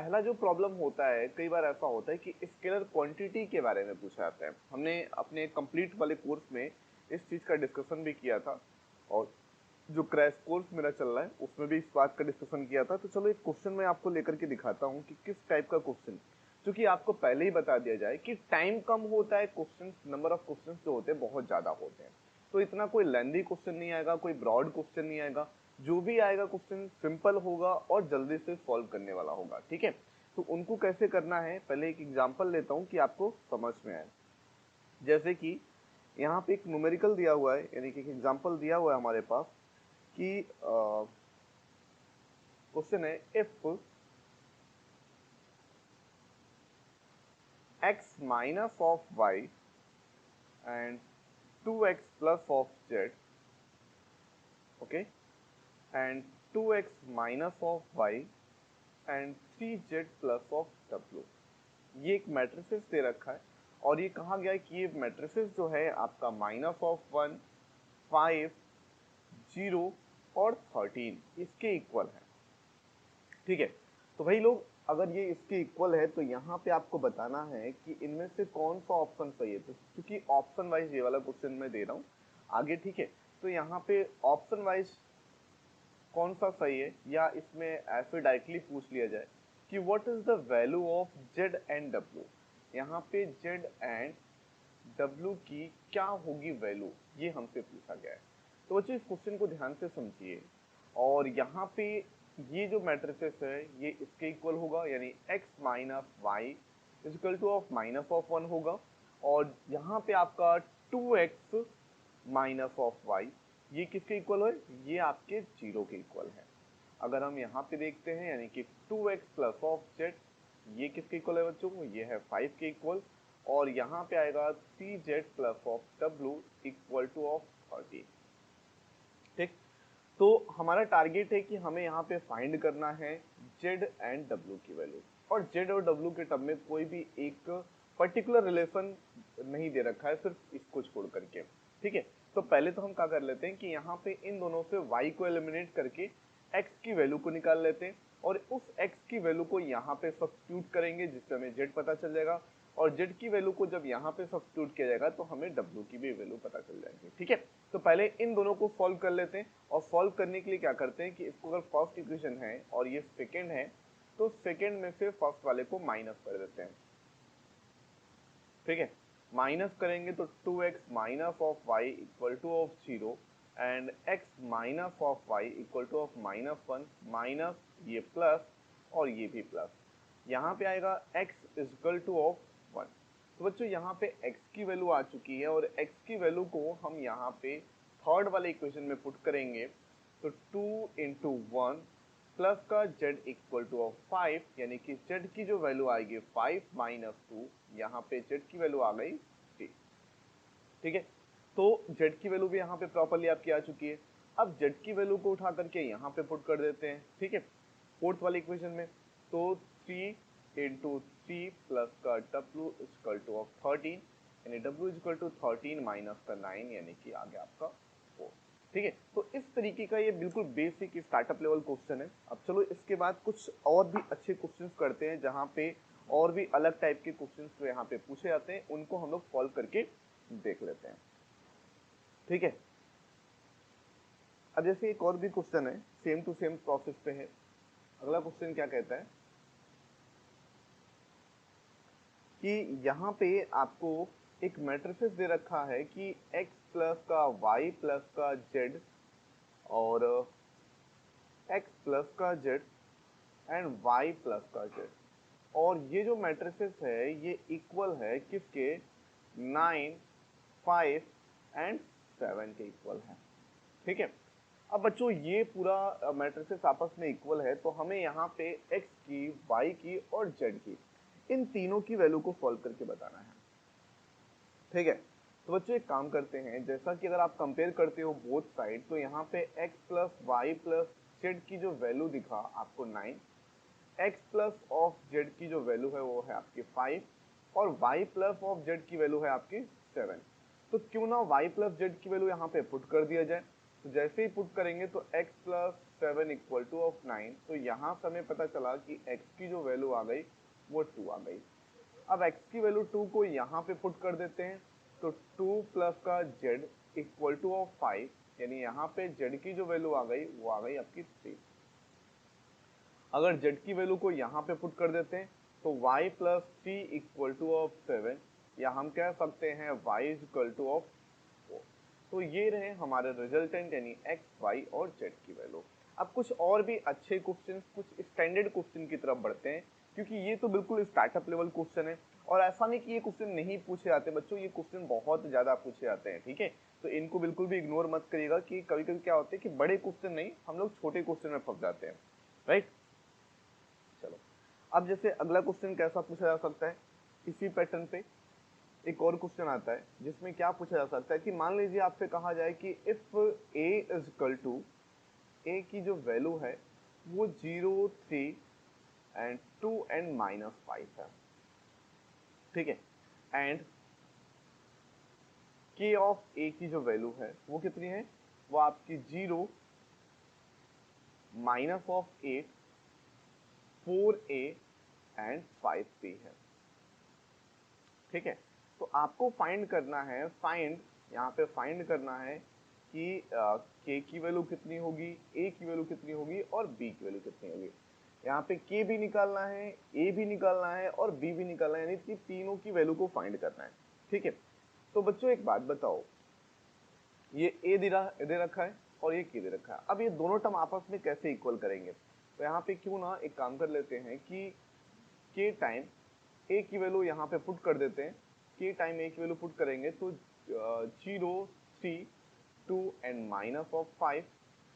पहला जो प्रॉब्लम होता है, कई बार ऐसा होता है कि स्केलर क्वांटिटी के बारे में पूछा जाता है। हमने अपने कंप्लीट वाले कोर्स में इस चीज़ का डिस्कशन भी किया था और जो क्रैश कोर्स मेरा चल रहा है उसमें भी इस बात का डिस्कशन किया था। तो चलो एक क्वेश्चन मैं आपको लेकर के दिखाता हूँ कि किस टाइप का क्वेश्चन, क्योंकि आपको पहले ही बता दिया जाए कि टाइम कम होता है, क्वेश्चन नंबर ऑफ क्वेश्चन जो होते हैं बहुत ज़्यादा होते हैं, तो इतना कोई लेंदी क्वेश्चन नहीं आएगा, कोई ब्रॉड क्वेश्चन नहीं आएगा। जो भी आएगा क्वेश्चन सिंपल होगा और जल्दी से सॉल्व करने वाला होगा। ठीक है, तो उनको कैसे करना है, पहले एक एग्जांपल लेता हूँ कि आपको समझ में आए। जैसे कि यहाँ पे एक न्यूमेरिकल दिया हुआ है, यानी कि एक एग्जांपल दिया हुआ है हमारे पास कि क्वेश्चन है if x minus of y and 2x plus of z, okay, and 2x minus of y and 3z plus of w, ये एक मैट्रिसेस दे रखा है और ये कहा गया है कि ये मैट्रिसेस जो है आपका -1, 5, 0 और 13 इसके इक्वल है। ठीक है, तो भाई लोग अगर ये इसके इक्वल है तो यहाँ पे आपको बताना है कि इनमें से कौन सा ऑप्शन सही है। तो क्योंकि ऑप्शन वाइज ये वाला क्वेश्चन मैं दे रहा हूँ आगे, ठीक है, तो यहाँ पे ऑप्शन वाइज कौन सा सही है, या इसमें ऐसे डायरेक्टली पूछ लिया जाए कि what is the value of Z and W, यहाँ पे जेड एंड डब्ल्यू की क्या होगी वैल्यू, ये हमसे पूछा गया है। तो बच्चों इस क्वेश्चन को ध्यान से समझिए और यहाँ पे ये जो मैट्रिसेस है ये इसके इक्वल होगा, यानी x minus y is equal to of -1 होगा और यहाँ पे आपका 2x माइनस ऑफ वाई ये किसके इक्वल है, ये आपके 0 के इक्वल है। अगर हम यहाँ पे देखते हैं यानी कि 2x प्लस ऑफ जेड ये किसके इक्वल है बच्चों, ये है 5 के इक्वल, और यहाँ पे आएगा 3z plus of w equal to of 30। ठीक, तो हमारा टारगेट है कि हमें यहाँ पे फाइंड करना है z एंड w की वैल्यू, और z और w के टर्म में कोई भी एक पर्टिकुलर रिलेशन नहीं दे रखा है, सिर्फ इसको छोड़ करके। ठीक है, तो पहले तो हम क्या कर लेते हैं कि यहाँ पे इन दोनों से y को एलिमिनेट करके x की वैल्यू को निकाल लेते हैं और उस x की वैल्यू को यहाँ पे सब्स्टिट्यूट करेंगे जिससे हमें z पता चल जाएगा, और z की वैल्यू को जब यहाँ पे सब्स्टिट्यूट किया जाएगा तो हमें w की भी वैल्यू पता चल जाएगी। ठीक है, तो पहले इन दोनों को सॉल्व कर लेते हैं और सॉल्व करने के लिए क्या करते हैं कि इसको अगर फर्स्ट इक्वेशन है और ये सेकंड है तो सेकंड में से फर्स्ट वाले को माइनस कर देते हैं। ठीक है, माइनस करेंगे तो 2x minus of y equal to of 0 and x minus of y equal to of -1 minus ये प्लस और ये भी प्लस, यहाँ पे आएगा x इक्वल टू ऑफ 1। तो बच्चों यहाँ पे x की वैल्यू आ चुकी है और x की वैल्यू को हम यहाँ पे थर्ड वाले इक्वेशन में पुट करेंगे तो 2 इंटू 1 प्लस का z इक्वल टू ऑफ 5, यानी कि z की जो वैल्यू आएगी 5 माइनस 2, यहाँ पे z की वैल्यू आ गई 3। ठीक है, तो z की वैल्यू भी यहाँ पे प्रॉपरली आपकी आ चुकी है। अब z की वैल्यू को उठा करके यहाँ पे पुट कर देते हैं। ठीक है, फोर्थ वाले इक्वेशन में, तो 3 इंटू 3 प्लस का w इक्वल टू ऑफ 13, यानी w इक्वल टू 13 माइनस का 9, यानी कि आ गया आपका 4। ठीक है, तो इस तरीके का ये बिल्कुल बेसिक स्टार्टअप लेवल क्वेश्चन है। अब चलो इसके बाद कुछ और भी अच्छे क्वेश्चंस करते हैं जहाँ पे और भी अलग टाइप के क्वेश्चंस जो यहाँ पे पूछे जाते हैं उनको हम लोग सॉल्व करके देख लेते हैं। ठीक है, अब जैसे एक और भी क्वेश्चन है, सेम टू सेम प्रोसेस पे है। अगला क्वेश्चन क्या कहता है कि यहाँ पे आपको एक मैट्रिसेस दे रखा है कि x प्लस का y प्लस का z और x प्लस का z एंड y प्लस का z, और ये जो मैट्रिसेस है ये इक्वल है किसके, 9, 5 एंड 7 के इक्वल है। ठीक है, अब बच्चों ये पूरा मैट्रिसेस आपस में इक्वल है तो हमें यहाँ पे x की, y की और z की, इन तीनों की वैल्यू को सॉल्व करके बताना है। ठीक है, तो बच्चों एक काम करते हैं, जैसा कि अगर आप कंपेयर करते हो बोथ साइड तो यहाँ पे x plus y plus z की जो वैल्यू दिखा आपको 9, x प्लस ऑफ जेड की जो वैल्यू है वो है आपकी 5 और y प्लस ऑफ जेड की वैल्यू है आपकी 7। तो क्यों ना y प्लस जेड की वैल्यू यहाँ पे पुट कर दिया जाए। तो जैसे ही पुट करेंगे तो x plus 7 equal to of 9, तो यहाँ से हमें पता चला कि x की जो वैल्यू आ गई वो 2 आ गई। अब x की वैल्यू 2 को यहाँ पे पुट कर देते हैं, तो 2 प्लस का z इक्वल टू ऑफ 5, यानी यहाँ पे z की जो वैल्यू आ गई वो आ गई आपकी 3। अगर z की वैल्यू को यहाँ पे पुट कर देते हैं तो y plus 3 equal to of 7, या हम कह सकते हैं y is equal to of 4। तो ये रहे हमारे रिजल्टेंट यानी x, y और z की वैल्यू। अब कुछ और भी अच्छे क्वेश्चन, कुछ स्टैंडर्ड क्वेश्चन की तरफ बढ़ते हैं, क्योंकि ये तो बिल्कुल स्टार्टअप लेवल क्वेश्चन है और ऐसा नहीं कि ये क्वेश्चन नहीं पूछे जाते बच्चों, ये क्वेश्चन बहुत ज्यादा पूछे जाते हैं, ठीक है। तो इनको बिल्कुल भी इग्नोर मत करिएगा कि कभी कभी क्या होता है कि बड़े क्वेश्चन नहीं, हम लोग छोटे क्वेश्चन में फंस जाते हैं, राइट। चलो, अब जैसे अगला क्वेश्चन कैसा पूछा जा सकता है, इसी पैटर्न पे एक और क्वेश्चन आता है जिसमें क्या पूछा जा सकता है कि मान लीजिए आपसे कहा जाए कि if a is equal to, a की जो वैल्यू है वो 0, 3 एंड 2 एंड -5 है, ठीक है। एंड k ऑफ a की जो वैल्यू है वो कितनी है, वो आपकी 0, minus of 8, 4a and 5b है, ठीक है। तो आपको फाइंड करना है, यहाँ पे फाइंड करना है कि k की वैल्यू कितनी होगी, a की वैल्यू कितनी होगी और b की वैल्यू कितनी होगी। यहाँ पे k भी निकालना है, a भी निकालना है और b भी निकालना है, यानी कि तीनों की वैल्यू को फाइंड करना है, ठीक है। तो बच्चों एक बात बताओ, ये a दे रखा है और ये k दे रखा है, अब ये दोनों टर्म आपस में कैसे इक्वल करेंगे। तो यहाँ पे क्यों ना एक काम कर लेते हैं कि k टाइम a की वैल्यू यहाँ पे पुट कर देते हैं, k टाइम a की वैल्यू पुट करेंगे तो 0, 3, 2 एंड -5,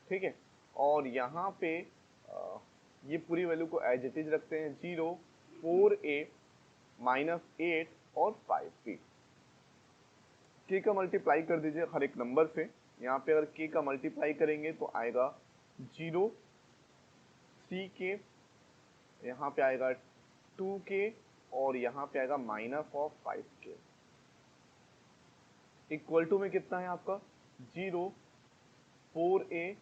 ठीक है। और यहाँ पे ये पूरी वैल्यू को एज इट इज रखते हैं, 0, 4a, -8 और 5b। k का मल्टीप्लाई कर दीजिए हर एक नंबर से, यहाँ पे अगर k का मल्टीप्लाई करेंगे तो आएगा 0, 3k, यहाँ पे आएगा 2k और यहाँ पे आएगा -5k। इक्वल टू में कितना है आपका 0, 4a,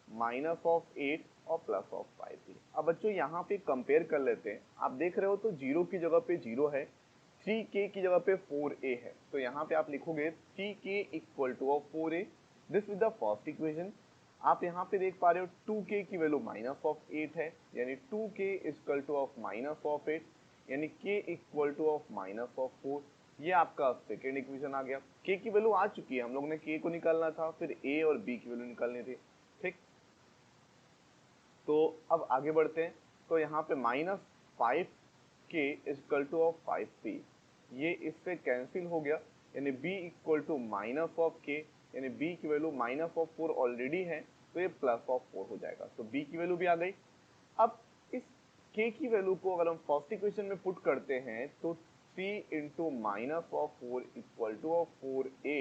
-8 और +5b। अब बच्चों यहाँ पे कंपेयर कर लेते हैं, आप देख रहे हो तो 0 की जगह पे 0 है, 3k की जगह पे 4a है, तो यहाँ पे आप लिखोगे 3k equal to of 4a, this is the first equation. आप यहाँ पे देख पा रहे हो 2k की वैल्यू -8 है, यानी 2k इक्वल टू ऑफ -8, यानी k इक्वल टू ऑफ -4। ये आपका सेकेंड इक्वेशन आ गया। k की वैल्यू आ चुकी है, हम लोग ने k को निकालना था, फिर a और b की वैल्यू निकालनी थी, ठीक। तो अब आगे बढ़ते हैं, तो यहाँ पे -5k equal to of 5p, ये इससे कैंसिल हो गया, यानी b इक्वल टू -k, यानी b की वैल्यू -4 ऑलरेडी है, तो ये +4 हो जाएगा, तो b की वैल्यू भी आ गई। अब इस k की वैल्यू को अगर हम फर्स्ट इक्वेशन में पुट करते हैं तो 3 into -4 equal to of 4a,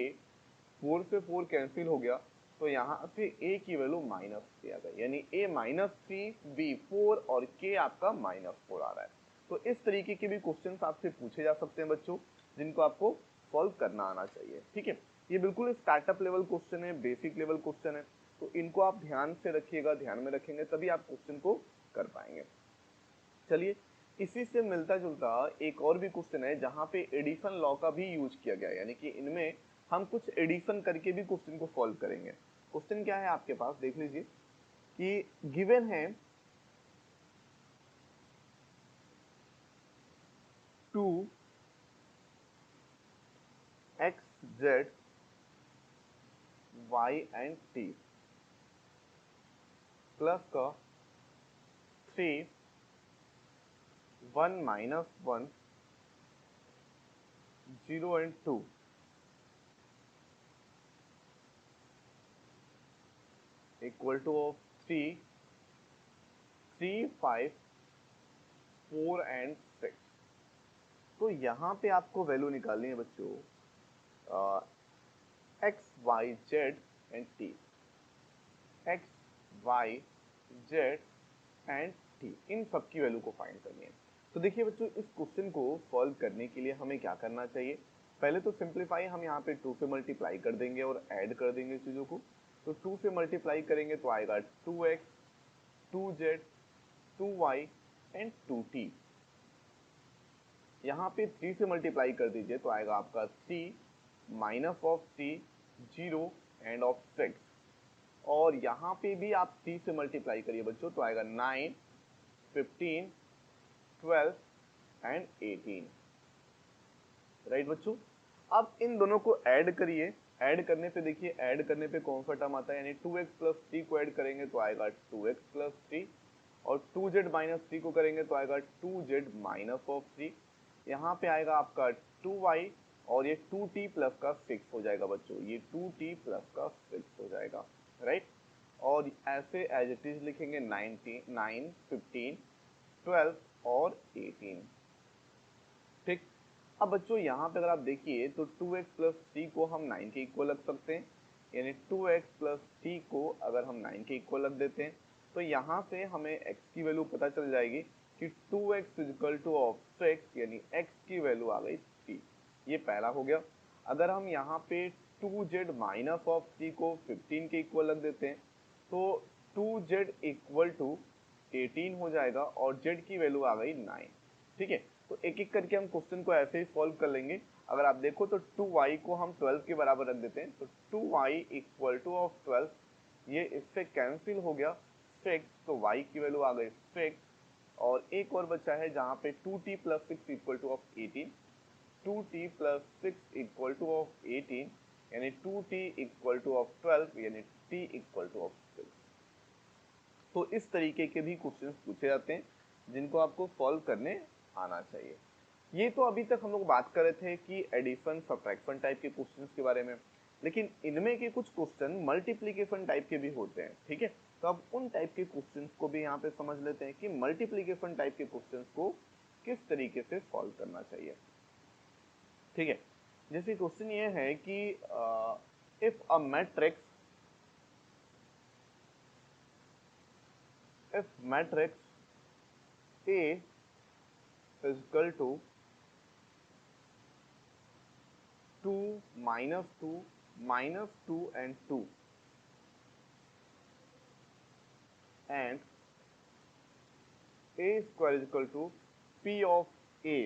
4 से 4 कैंसिल हो गया, तो यहाँ से a की वैल्यू -3 आ गई, यानी a -3, b 4 और k आपका -4 आ रहा है। तो इस तरीके के भी क्वेश्चंस आपसे पूछे जा सकते हैं बच्चों, जिनको आपको सॉल्व करना आना चाहिए, ठीक है। ये बिल्कुल स्टार्टअप लेवल क्वेश्चन है, बेसिक लेवल क्वेश्चन है, तो इनको आप ध्यान से रखिएगा, ध्यान में रखेंगे तभी आप क्वेश्चन को कर पाएंगे। चलिए, इसी से मिलता जुलता एक और भी क्वेश्चन है जहाँ पे एडिशन लॉ का भी यूज किया गया है, यानी कि इनमें हम कुछ एडिशन करके भी क्वेश्चन को सॉल्व करेंगे। क्वेश्चन क्या है आपके पास, देख लीजिए कि गिवन है 2 x, z, y and t plus का 3, 1 -1, 0 and 2 equal to of 3, 3, 5, 4 and 6। तो यहाँ पे आपको वैल्यू निकालनी है बच्चों x, y, z and t, x, y, z and t, इन सब की वैल्यू को फाइंड करनी है। तो देखिए बच्चों, इस क्वेश्चन को सॉल्व करने के लिए हमें क्या करना चाहिए, पहले तो सिंप्लीफाई हम यहाँ पे 2 से मल्टीप्लाई कर देंगे और ऐड कर देंगे चीजों को। तो 2 से मल्टीप्लाई करेंगे तो आएगा 2x 2z, 2y and 2t। यहाँ पे 3 से मल्टीप्लाई कर दीजिए तो आएगा आपका 3 माइनस ऑफ 3 0 एंड ऑफ 6। और यहाँ पे भी आप 3 से मल्टीप्लाई करिए बच्चों तो आएगा 9, 15, 12 एंड 18। राइट बच्चों, अब इन दोनों को ऐड करिए। ऐड करने पे देखिए, ऐड करने पे कौन सा टर्म आता है, यानी 2x प्लस 3 को ऐड करेंगे तो आएगा 2x प्लस 3, और 2z माइनस 3 को करेंगे तो आएगा 2z माइनस ऑफ 3। यहाँ पे आएगा आपका 2y, और ये 2t प्लस का 6 हो जाएगा बच्चों, ये 2t प्लस का 6 हो जाएगा। राइट, और ऐसे एज इट इज लिखेंगे 9, 15, 12 और 18। ठीक, अब बच्चों यहाँ पे अगर आप देखिए तो 2x प्लस 3 को हम 9 के इक्वल रख सकते हैं, यानी 2x प्लस 3 को अगर हम 9 के इक्वल रख देते हैं तो यहाँ से हमें x की वैल्यू पता चल जाएगी कि 2x इक्वल टू ऑफ 6, यानी x की वैल्यू आ गई 3। ये पहला हो गया। अगर हम यहाँ पे 2z माइनस ऑफ 3 को 15 के इक्वल रख देते हैं तो 2z इक्वल टू 18 हो जाएगा, और z की वैल्यू आ गई 9। ठीक है, तो एक एक करके हम क्वेश्चन को ऐसे ही सॉल्व कर लेंगे। अगर आप देखो तो 2y को हम 12 के बराबर रख देते हैं तो 2y इक्वल टू ऑफ 12, ये इससे कैंसिल हो गया 6, तो y की वैल्यू आ गई 6। और एक और बचा है जहाँ पे 2t plus 6 equal to of 18, 2t plus 6 equal to of 18, यानी 2t इक्वल टू ऑफ 12, यानी t इक्वल टू ऑफ 6। तो इस तरीके के भी क्वेश्चंस पूछे जाते हैं जिनको आपको सॉल्व करने आना चाहिए। ये तो अभी तक हम लोग बात कर रहे थे कि एडिशन सब्ट्रैक्शन टाइप के क्वेश्चंस के बारे में, लेकिन इनमें के कुछ क्वेश्चन मल्टीप्लिकेशन टाइप के भी होते हैं। ठीक है, तो अब उन टाइप के क्वेश्चंस को भी यहाँ पे समझ लेते हैं कि मल्टीप्लिकेशन टाइप के क्वेश्चंस को किस तरीके से सॉल्व करना चाहिए। ठीक है, जैसे क्वेश्चन ये है कि if a matrix A is equal to 2 minus 2 minus 2 and 2 and A square is equal to P of A,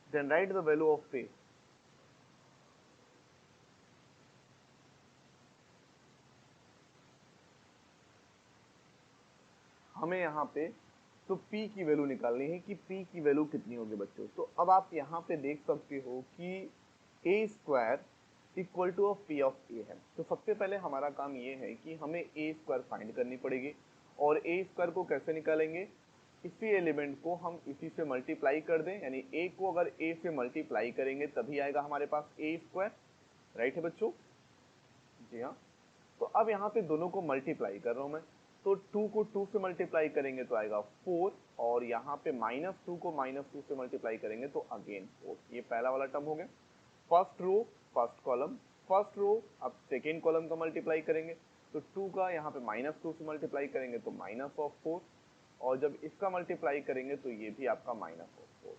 then write the value of A। हमें यहाँ पे तो P की वैल्यू निकालनी है कि P की वैल्यू कितनी होगी बच्चों। तो अब आप यहाँ पे देख सकते हो कि A square equal to of P of A है। तो सबसे पहले हमारा काम ये है कि हमें A स्क्वायर फाइंड करनी पड़ेगी, और A स्क्वायर को कैसे निकालेंगे, इसी एलिमेंट को हम इसी से मल्टीप्लाई कर दें, यानी A को अगर A से मल्टीप्लाई करेंगे तभी आएगा हमारे पास A स्क्वायर। राइट है बच्चों, जी हाँ। तो अब यहाँ पे दोनों को मल्टीप्लाई कर रहा हूँ मैं, तो 2 को 2 से मल्टीप्लाई करेंगे तो आएगा 4, और यहाँ पे -2 को -2 से मल्टीप्लाई करेंगे तो अगेन 4। ये पहला वाला टर्म हो गया। First row first column, first row अब सेकेंड कॉलम का मल्टीप्लाई करेंगे तो 2 का यहाँ पे -2 से मल्टीप्लाई करेंगे तो -4, और जब इसका मल्टीप्लाई करेंगे तो ये भी आपका -4।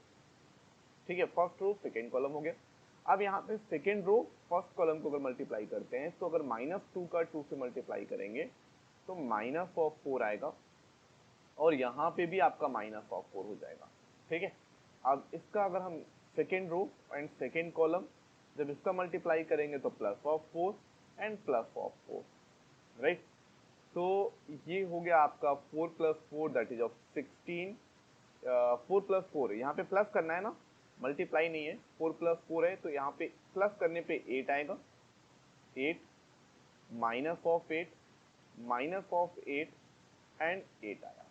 ठीक है, फर्स्ट रो सेकेंड कॉलम हो गया। अब यहाँ पे सेकेंड रो फर्स्ट कॉलम को अगर मल्टीप्लाई करते हैं तो अगर -2 का 2 से मल्टीप्लाई करेंगे तो -4 आएगा, और यहाँ पे भी आपका -4 हो जाएगा। ठीक है, अब इसका अगर हम second row and second column जब इसका मल्टीप्लाई करेंगे तो +4 एंड +4। राइट, तो ये हो गया आपका 4 + 4 दैट इज ऑफ 16। 4 + 4 यहाँ पे प्लस करना है ना, मल्टीप्लाई नहीं है। 4 + 4 है तो यहाँ पे प्लस करने पे 8 आएगा, 8 माइनस ऑफ 8 एंड 8 आया।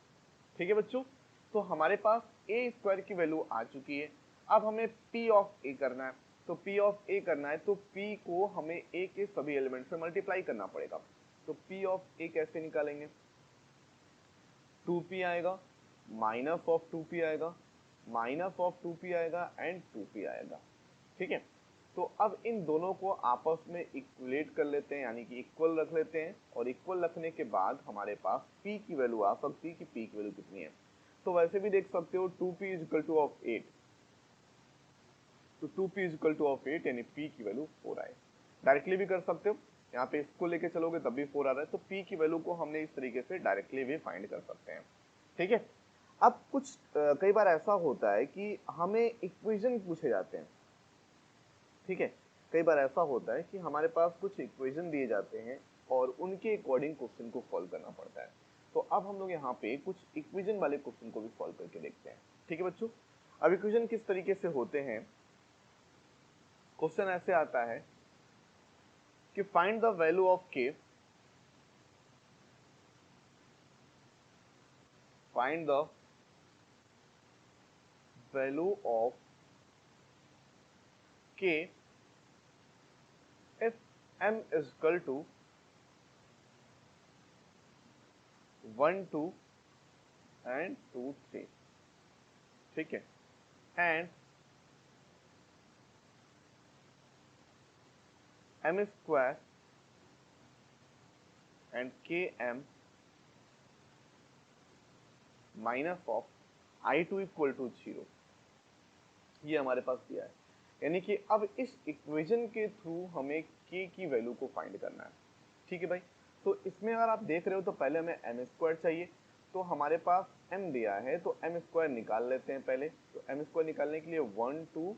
ठीक है बच्चों, तो हमारे पास ए स्क्वायर की वैल्यू आ चुकी है। अब हमें पी ऑफ ए करना है, तो पी ऑफ ए करना है तो पी को हमें ए के सभी एलिमेंट से मल्टीप्लाई करना पड़ेगा। तो पी ऑफ ए कैसे निकालेंगे, 2p आएगा, माइनस ऑफ 2p आएगा, माइनस ऑफ 2p आएगा एंड 2p आएगा। ठीक है, तो अब इन दोनों को आपस में इक्वलेट कर लेते हैं, यानी कि इक्वल रख लेते हैं, और इक्वल रखने के बाद हमारे पास p की वैल्यू आ सकती है कि p की वैल्यू कितनी है। तो वैसे भी देख सकते हो 2p is equal to of 8, तो 2p is equal to of 8 यानी p की वैल्यू 4 आए। डायरेक्टली भी कर सकते हो, यहाँ पे इसको लेके चलोगे तब भी 4 आ रहा है, तो p की वैल्यू को हमने इस तरीके से डायरेक्टली भी फाइंड कर सकते हैं। ठीक है, अब कुछ कई बार ऐसा होता है कि हमें इक्वेशन पूछे जाते हैं। ठीक है, कई बार ऐसा होता है कि हमारे पास कुछ इक्वेशन दिए जाते हैं और उनके अकॉर्डिंग क्वेश्चन को सॉल्व करना पड़ता है। तो अब हम लोग यहाँ पे कुछ इक्वेशन वाले क्वेश्चन को भी सॉल्व करके देखते हैं। ठीक है बच्चों, अब इक्वेशन किस तरीके से होते हैं, क्वेश्चन ऐसे आता है कि find the value of k, find the value of k if m is equal to 1 2 and 2 3। ठीक है, and m square and km minus of I2 equal to 0, ये हमारे पास दिया है। यानी कि अब इस इक्वेशन के थ्रू हमें k की वैल्यू को फाइंड करना है। ठीक है भाई, तो इसमें अगर आप देख रहे हो तो पहले हमें m स्क्वायर चाहिए, तो हमारे पास m दिया है तो m स्क्वायर निकाल लेते हैं पहले। तो m स्क्वायर निकालने के लिए 1 2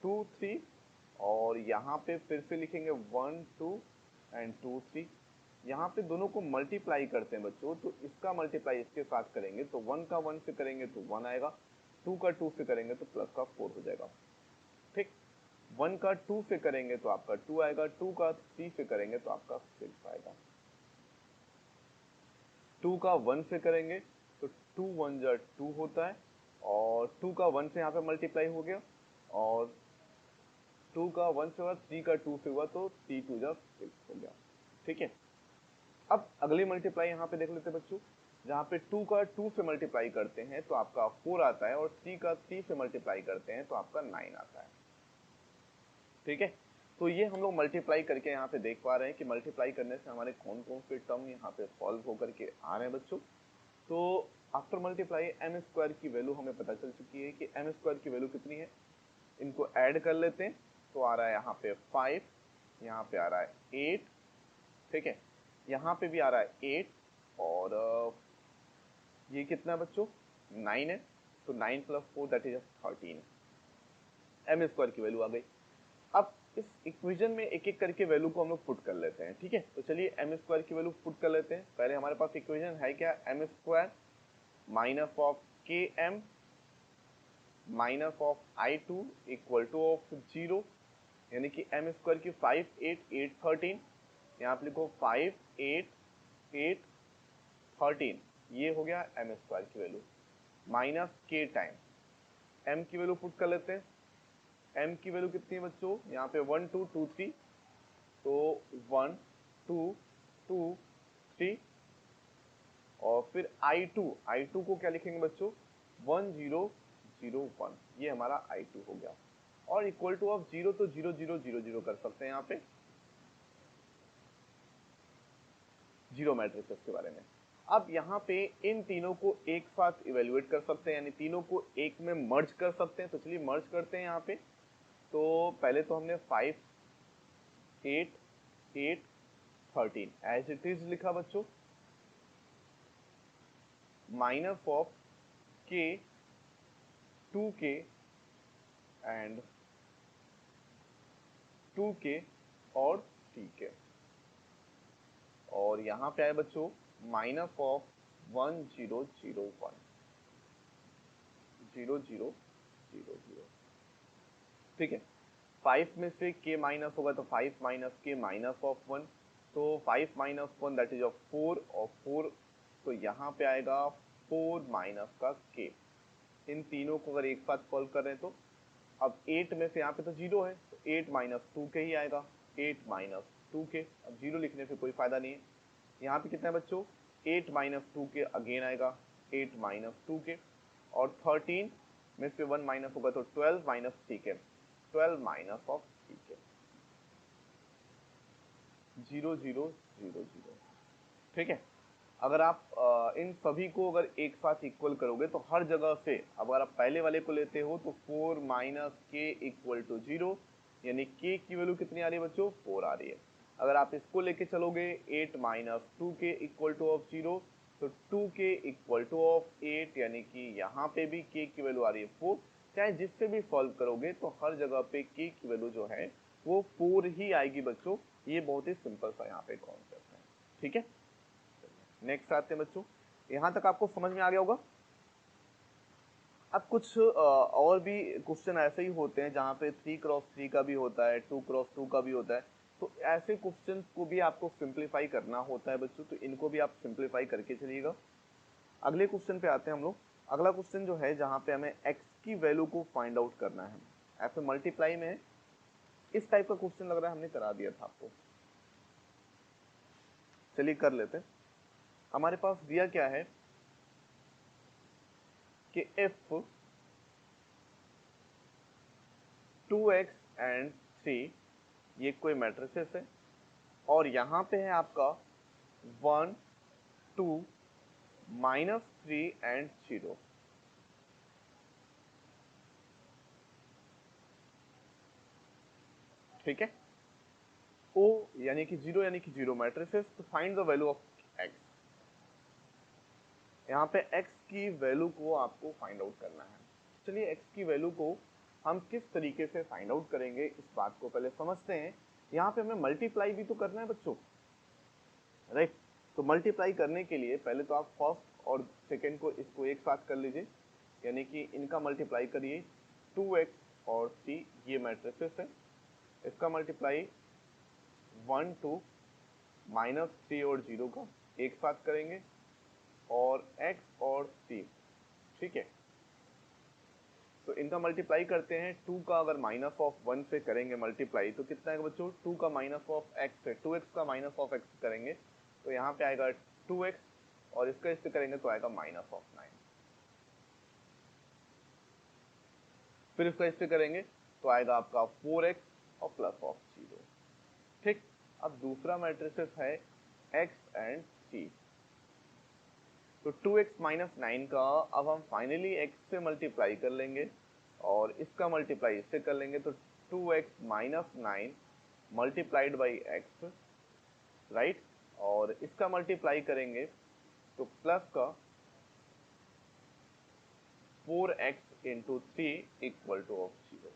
2 3 और यहाँ पे फिर से लिखेंगे 1 2 एंड 2 3। यहाँ पे दोनों को मल्टीप्लाई करते हैं बच्चों, तो इसका मल्टीप्लाई इसके साथ करेंगे तो 1 का 1 से करेंगे तो 1 आएगा, 2 का 2 से करेंगे तो प्लस का 4 हो जाएगा। ठीक, 1 का 2 से करेंगे तो आपका 2 आएगा, 2 का 3 से करेंगे तो आपका 6 आएगा, 2 का 1 से करेंगे तो 2 1 जा 2 होता है और 2 का 1 से यहाँ पे मल्टीप्लाई हो गया और 2 का 1 से हुआ, 3 का 2 से हुआ तो 3 2 जा 6 हो गया। ठीक है, अब अगली मल्टीप्लाई यहाँ पे देख लेते हैं बच्चों, जहाँ पे 2 का 2 से मल्टीप्लाई करते हैं तो आपका 4 आता है और 3 का 3 से मल्टीप्लाई करते हैं तो आपका 9 आता है। ठीक है, तो ये हम लोग मल्टीप्लाई करके यहाँ पे देख पा रहे हैं कि मल्टीप्लाई करने से हमारे कौन कौन से टर्म यहाँ पे सॉल्व होकर के आ रहे हैं बच्चों। तो आफ्टर मल्टीप्लाई m स्क्वायर की वैल्यू हमें पता चल चुकी है कि m स्क्वायर की वैल्यू कितनी है, इनको ऐड कर लेते हैं तो आ रहा है यहाँ पे 5, यहाँ पे आ रहा है 8। ठीक है, यहाँ पे भी आ रहा है 8 और ये कितना है बच्चों 9 है, तो 9 plus 4 that is 13, m square की वैल्यू आ गई। अब इस इक्वेशन में एक एक करके वैल्यू को हम लोग पुट कर लेते हैं। ठीक है, तो चलिए m स्क्वायर की वैल्यू पुट कर लेते हैं। पहले हमारे पास इक्वेशन है क्या, m square minus of km minus of I2 equal to of 0, यानी कि m स्क्वायर की 5 8 8 13, यहाँ पे लिखो 5 8 8 13, ये हो गया m स्क्वायर की value minus k time m की वैल्यू पुट कर लेते हैं। m की वैल्यू कितनी है बच्चों, यहाँ पे 1 2 2 3, तो 1 2 2 3 और फिर I2 को क्या लिखेंगे बच्चों 1 0 0 1, ये हमारा I2 हो गया और इक्वल टू ऑफ 0 तो 0 0 0 0 कर सकते हैं यहाँ पे जीरो मैट्रिसेस के बारे में। अब यहाँ पे इन तीनों को एक साथ इवेल्युएट कर सकते हैं, यानी तीनों को एक में मर्ज कर सकते हैं। तो चलिए मर्ज करते हैं यहाँ पे। तो पहले तो हमने 5 8 8 13 एज इट इज लिखा बच्चों, minus of k 2k and 2k और 3k, और यहाँ पे आए बच्चों माइनस ऑफ 1 0 0 1 0 0 0 0। ठीक है, 5 में से k माइनस होगा तो 5 माइनस k माइनस ऑफ 1, तो 5 माइनस 1 दैट इज ऑफ 4 और 4, तो यहाँ पे आएगा 4 माइनस का k। इन तीनों को अगर एक साथ सॉल्व कर रहे हैं तो अब 8 में से यहाँ पे तो 0 है तो 8 माइनस 2k ही आएगा, 8 माइनस 2k। अब 0 लिखने से कोई फायदा नहीं है। यहाँ पे कितना है बच्चों 8 माइनस 2k अगेन आएगा, 8 माइनस 2k और 13 में से 1 माइनस होगा तो 12 minus 3k, 12 minus of 3k, 0 0 0 0। ठीक है, अगर आप इन सभी को अगर एक साथ इक्वल करोगे तो हर जगह से, अगर आप पहले वाले को लेते हो तो 4 माइनस के इक्वल टू 0, यानी के की वैल्यू कितनी आ रही है बच्चों, 4 आ रही है। अगर आप इसको लेके चलोगे 8 माइनस 2 के इक्वल टू ऑफ 0, तो 2 के इक्वल टू ऑफ 8, यानी कि यहाँ पे भी के की वैल्यू आ रही है 4। चाहे जिससे भी सॉल्व करोगे तो हर जगह पे के की वैल्यू जो है वो 4 ही आएगी बच्चों। ये बहुत ही सिंपल सा यहाँ पे कॉन्सेप्ट है, ठीक है। नेक्स्ट आते हैं बच्चों, यहाँ तक आपको समझ में आ गया होगा। अब कुछ और भी क्वेश्चन ऐसे ही होते हैं जहाँ पे 3x3 का भी होता है, 2x2 का भी होता है। तो ऐसे क्वेश्चन को भी आपको सिंप्लीफाई करना होता है बच्चों, तो इनको भी आप सिंप्लीफाई करके चलिएगा। अगले क्वेश्चन पे आते हैं हम लोग। अगला क्वेश्चन जो है जहाँ पे हमें x की वैल्यू को फाइंड आउट करना है, ऐसे मल्टीप्लाई में है। इस टाइप का क्वेश्चन लग रहा है हमने करा दिया था आपको, चलिए कर लेते हैं। हमारे पास दिया क्या है कि if 2x एंड 3 ये कोई मैट्रिसेस है, और यहाँ पे है आपका 1 2 -3 एंड 0। ठीक है, ओ यानी कि 0 यानी कि 0 मैट्रिसेस, तो find the value of x। यहाँ पे x की वैल्यू को आपको फाइंड आउट करना है। चलिए x की वैल्यू को हम किस तरीके से फाइंड आउट करेंगे इस बात को पहले समझते हैं। यहाँ पे हमें मल्टीप्लाई भी तो करना है बच्चों, राइट। तो मल्टीप्लाई करने के लिए पहले तो आप फर्स्ट और सेकेंड को इसको एक साथ कर लीजिए, यानी कि इनका मल्टीप्लाई करिए। 2x और 3 ये मैट्रिसेस है, इसका मल्टीप्लाई 1 2 -3 और 0 का एक साथ करेंगे, और x और 3, ठीक है। तो इनका मल्टीप्लाई करते हैं। 2 का अगर माइनस ऑफ 1 से करेंगे मल्टीप्लाई तो कितना है बच्चों, 2 का माइनस ऑफ x है, 2x का माइनस ऑफ x करेंगे तो यहाँ पे आएगा 2x, और इसका इस पे करेंगे तो आएगा माइनस ऑफ 9। फिर इसका इस पे करेंगे तो आएगा आपका 4x और प्लस ऑफ 0। ठीक, अब दूसरा मैट्रिसेस है x एंड c। तो 2x माइनस 9 का अब हम फाइनली x से मल्टीप्लाई कर लेंगे, और इसका मल्टीप्लाई इससे कर लेंगे, तो 2x minus 9 multiplied by x, right. और इसका मल्टीप्लाई करेंगे तो प्लस का 4x into 3 equal to of 0।